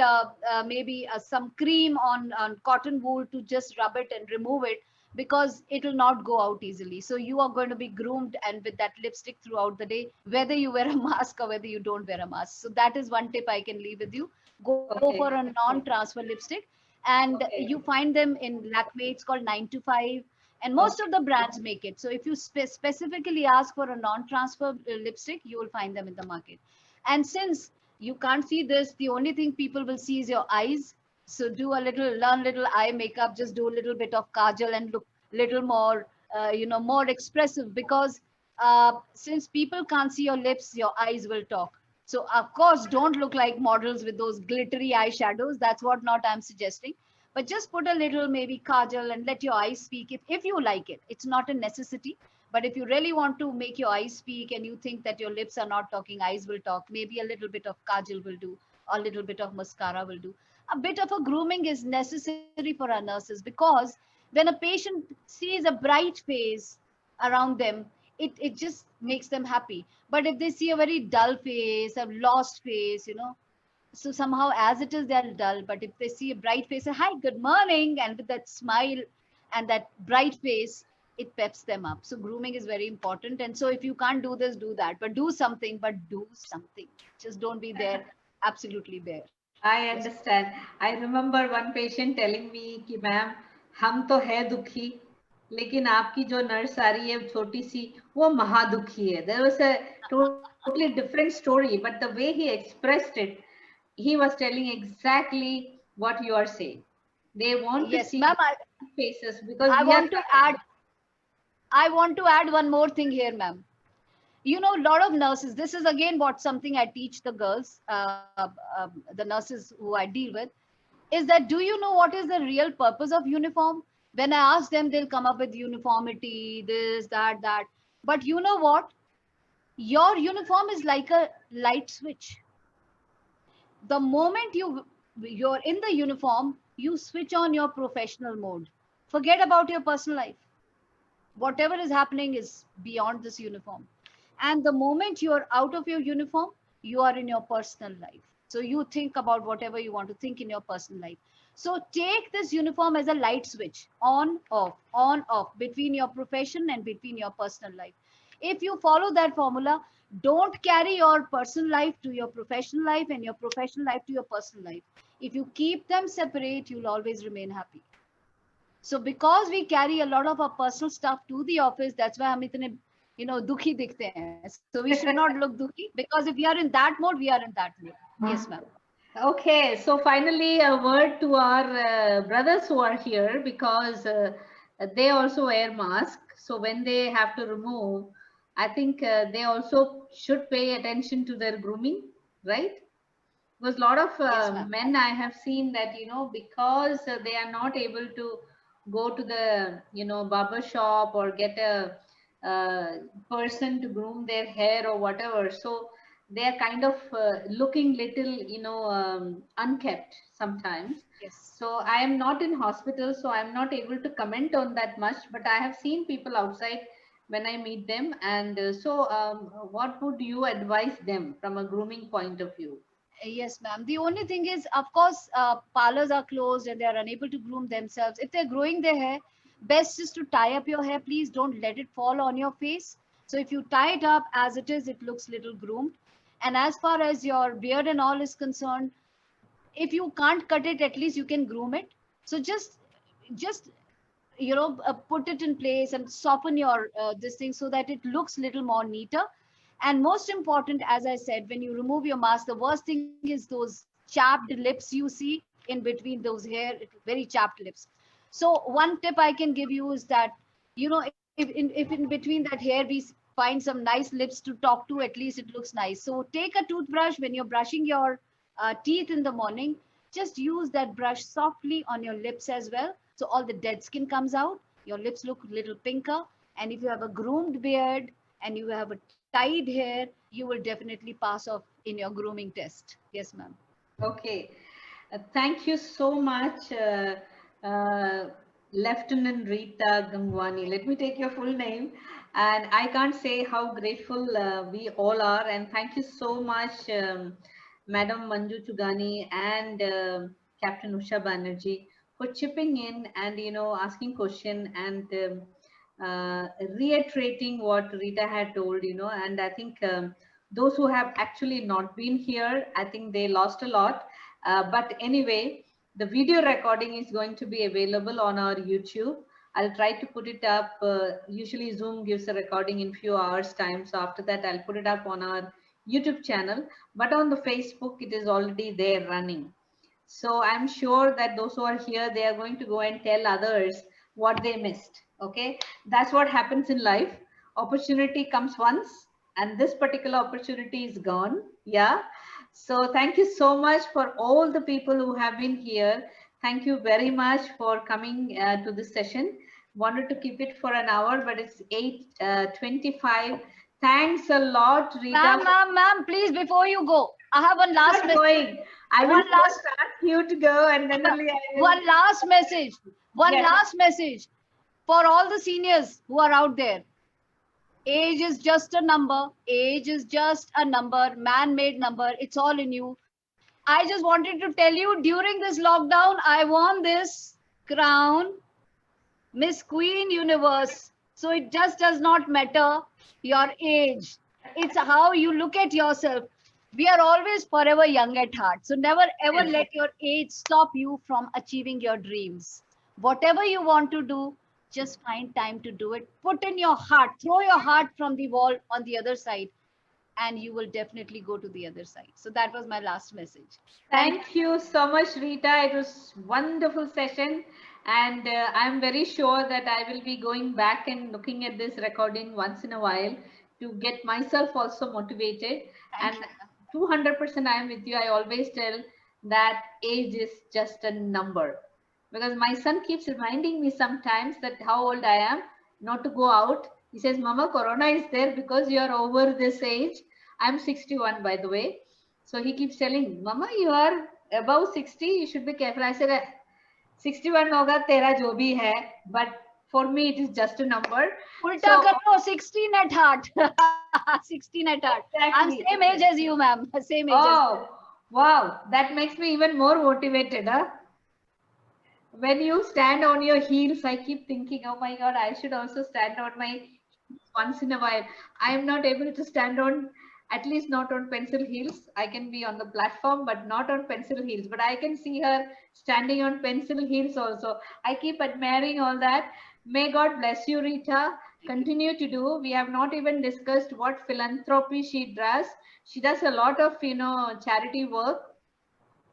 [SPEAKER 2] maybe some cream on cotton wool to just rub it and remove it, because it will not go out easily. So you are going to be groomed and with that lipstick throughout the day, whether you wear a mask or whether you don't wear a mask. So that is one tip I can leave with you. Go for a
[SPEAKER 1] Okay.
[SPEAKER 2] non-transfer lipstick, and you
[SPEAKER 1] Okay.
[SPEAKER 2] find them in Lakme. It's called 9 to 5, and most of
[SPEAKER 1] Okay.
[SPEAKER 2] the brands make it. So if you specifically ask for a non-transfer lipstick, you will find them in the market. And since you can't see this, the only thing people will see is your eyes. So learn little eye makeup, just do a little bit of kajal and look little more, more expressive, because since people can't see your lips, your eyes will talk. So of course, don't look like models with those glittery eyeshadows. That's what not I'm suggesting. But just put a little maybe kajal and let your eyes speak if you like it. It's not a necessity. But if you really want to make your eyes speak and you think that your lips are not talking, eyes will talk, maybe a little bit of kajal will do, or a little bit of mascara will do. A bit of a grooming is necessary for our nurses, because when a patient sees a bright face around them, it just makes them happy. But if they see a very dull face, a lost face, so somehow as it is they're dull. But if they see a bright face, hi, good morning, and with that smile and that bright face, it peps them up. So grooming is very important. And so if you can't do this, do that, but do something. But do something, just don't be there absolutely bare.
[SPEAKER 1] I
[SPEAKER 2] Yes.
[SPEAKER 1] understand. I remember one patient telling me कि ma'am हम तो है दुखी लेकिन आपकी जो nurse आ रही है छोटी सी वो महादुखी है. There was a totally different story, but the way he expressed it, he was telling exactly what you are saying. They want to
[SPEAKER 2] Yes,
[SPEAKER 1] see
[SPEAKER 2] ma'am.
[SPEAKER 1] faces because
[SPEAKER 2] I
[SPEAKER 1] we are
[SPEAKER 2] want to add. I want to add one more thing here, ma'am. A lot of nurses, this is again what something I teach the girls, the nurses who I deal with, is that do you know what is the real purpose of uniform? When I ask them, they'll come up with uniformity, this, that. But you know what? Your uniform is like a light switch. The moment you're in the uniform, you switch on your professional mode. Forget about your personal life. Whatever is happening is beyond this uniform. And the moment you are out of your uniform, you are in your personal life. So you think about whatever you want to think in your personal life. So take this uniform as a light switch, on off, between your profession and between your personal life. If you follow that formula, don't carry your personal life to your professional life and your professional life to your personal life. If you keep them separate, you'll always remain happy. So because we carry a lot of our personal stuff to the office, that's why हम इतने दुखी दिखते हैं. So we should not look दुखी, because if we are in that mode, we are in that mode. Yes, ma'am.
[SPEAKER 1] Okay, so finally, a word to our brothers who are here, because they also wear masks. So when they have to remove, I think they also should pay attention to their grooming, right? Because a lot of
[SPEAKER 2] Yes, ma'am.
[SPEAKER 1] men I have seen that, because they are not able to go to the, barber shop or get a person to groom their hair or whatever. So they are kind of looking little, unkept sometimes.
[SPEAKER 2] Yes.
[SPEAKER 1] So I am not in hospital, so I'm not able to comment on that much, but I have seen people outside when I meet them. And what would you advise them from a grooming point of view?
[SPEAKER 2] Yes, ma'am. The only thing is, of course, parlors are closed and they are unable to groom themselves. If they're growing their hair, best is to tie up your hair. Please don't let it fall on your face. So if you tie it up as it is, it looks little groomed. And as far as your beard and all is concerned, if you can't cut it, at least you can groom it. So just put it in place and soften your this thing so that it looks little more neater. And most important, as I said, when you remove your mask, the worst thing is those chapped lips you see in between those hair, very chapped lips. So one tip I can give you is that, if in between that hair we find some nice lips to talk to, at least it looks nice. So take a toothbrush when you're brushing your teeth in the morning. Just use that brush softly on your lips as well, so all the dead skin comes out. Your lips look a little pinker. And if you have a groomed beard and you have a tied hair, you will definitely pass off in your grooming test. Yes, ma'am.
[SPEAKER 1] Okay. Thank you so much, uh, Lieutenant Rita Gangwani. Let me take your full name. And I can't say how grateful we all are. And thank you so much, Madam Manju Chugani and Captain Usha Banerjee, for chipping in and, asking question and reiterating what Rita had told, and I think those who have actually not been here, I think they lost a lot. But anyway, the video recording is going to be available on our YouTube. I'll try to put it up. Usually Zoom gives a recording in few hours time. So after that, I'll put it up on our YouTube channel. But on the Facebook, it is already there running. So I'm sure that those who are here, they are going to go and tell others what they missed. Okay. That's what happens in life. Opportunity comes once and this particular opportunity is gone. Yeah. So thank you so much for all the people who have been here. Thank you very much for coming to this session. Wanted to keep it for an hour, but it's 8:25. Thanks a lot, Rita.
[SPEAKER 2] Ma'am, please, before you go, I have one last
[SPEAKER 1] Not
[SPEAKER 2] message.
[SPEAKER 1] going. I will first ask you to go, and then only I will.
[SPEAKER 2] One last message. One
[SPEAKER 1] Yes.
[SPEAKER 2] last message for all the seniors who are out there. Age is just a number. Age is just a number, man-made number. It's all in you. I just wanted to tell you, during this lockdown, I won this crown, Miss Queen Universe. So it just does not matter your age. It's how you look at yourself. We are always forever young at heart. So never ever let your age stop you from achieving your dreams. Whatever you want to do, just find time to do it. Put in your heart, throw your heart from the wall on the other side, and you will definitely go to the other side. So that was my last message.
[SPEAKER 1] Thank you so much, Rita. It was wonderful session, and I'm very sure that I will be going back and looking at this recording once in a while to get myself also motivated.
[SPEAKER 2] Thank
[SPEAKER 1] And
[SPEAKER 2] you.
[SPEAKER 1] 200% I am with you. I always tell that age is just a number, because my son keeps reminding me sometimes that how old I am, not to go out. He says, Mama, Corona is there because you're over this age. I'm 61, by the way. So he keeps telling, Mama, you are above 60, you should be careful. I said, 61 hoga tera jo bhi hai, but for me it is just a number.
[SPEAKER 2] Ulta karo, 16 at heart. 16 at heart. I'm
[SPEAKER 1] Exactly.
[SPEAKER 2] same age as you, ma'am. Same age as you.
[SPEAKER 1] Oh, wow. That makes me even more motivated. Huh? When you stand on your heels, I keep thinking, oh my God, I should also stand on my heels once in a while. I am not able to stand on, at least not on pencil heels. I can be on the platform, but not on pencil heels. But I can see her standing on pencil heels also. I keep admiring all that. May God bless you, Rita. Continue to do. We have not even discussed what philanthropy she does. She does a lot of, charity work,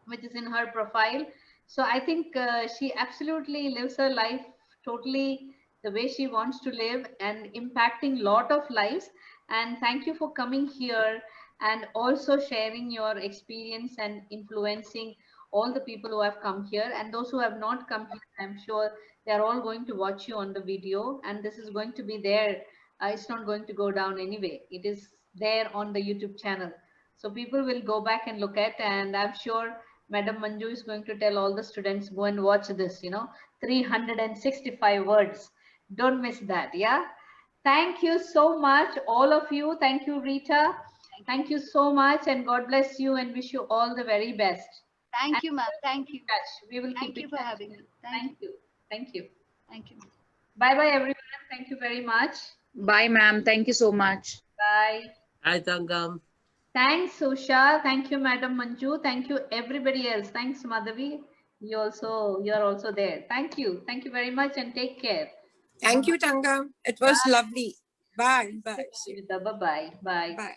[SPEAKER 1] which is in her profile. So I think she absolutely lives her life totally the way she wants to live and impacting lot of lives. And thank you for coming here and also sharing your experience and influencing all the people who have come here, and those who have not come here. I'm sure they are all going to watch you on the video, and this is going to be there. It's not going to go down anyway. It is there on the YouTube channel. So people will go back and look at, and I'm sure Madam Manju is going to tell all the students, go and watch this, 365 words. Don't miss that. Yeah. Thank you so much, all of you. Thank you, Rita. Thank you so much, and God bless you and wish you all the very best.
[SPEAKER 2] Thank you, ma'am. Thank you.
[SPEAKER 1] We will
[SPEAKER 2] Thank
[SPEAKER 1] keep
[SPEAKER 2] you
[SPEAKER 1] in
[SPEAKER 2] for
[SPEAKER 1] touch.
[SPEAKER 2] having me.
[SPEAKER 1] Thank you. Thank you.
[SPEAKER 2] Thank you.
[SPEAKER 1] Bye-bye, everyone. Thank you very much.
[SPEAKER 5] Bye, ma'am. Thank you so much.
[SPEAKER 1] Bye.
[SPEAKER 4] Hi, Tangam.
[SPEAKER 1] Thanks, Usha. Thank you, Madam Manju. Thank you, everybody else. Thanks, Madhavi. You're also there. Thank you. Thank you very much, and take care.
[SPEAKER 6] Thank you, Tanga. It was
[SPEAKER 1] Bye.
[SPEAKER 6] lovely. Bye. Bye.
[SPEAKER 1] Bye-bye. Bye.
[SPEAKER 6] Bye.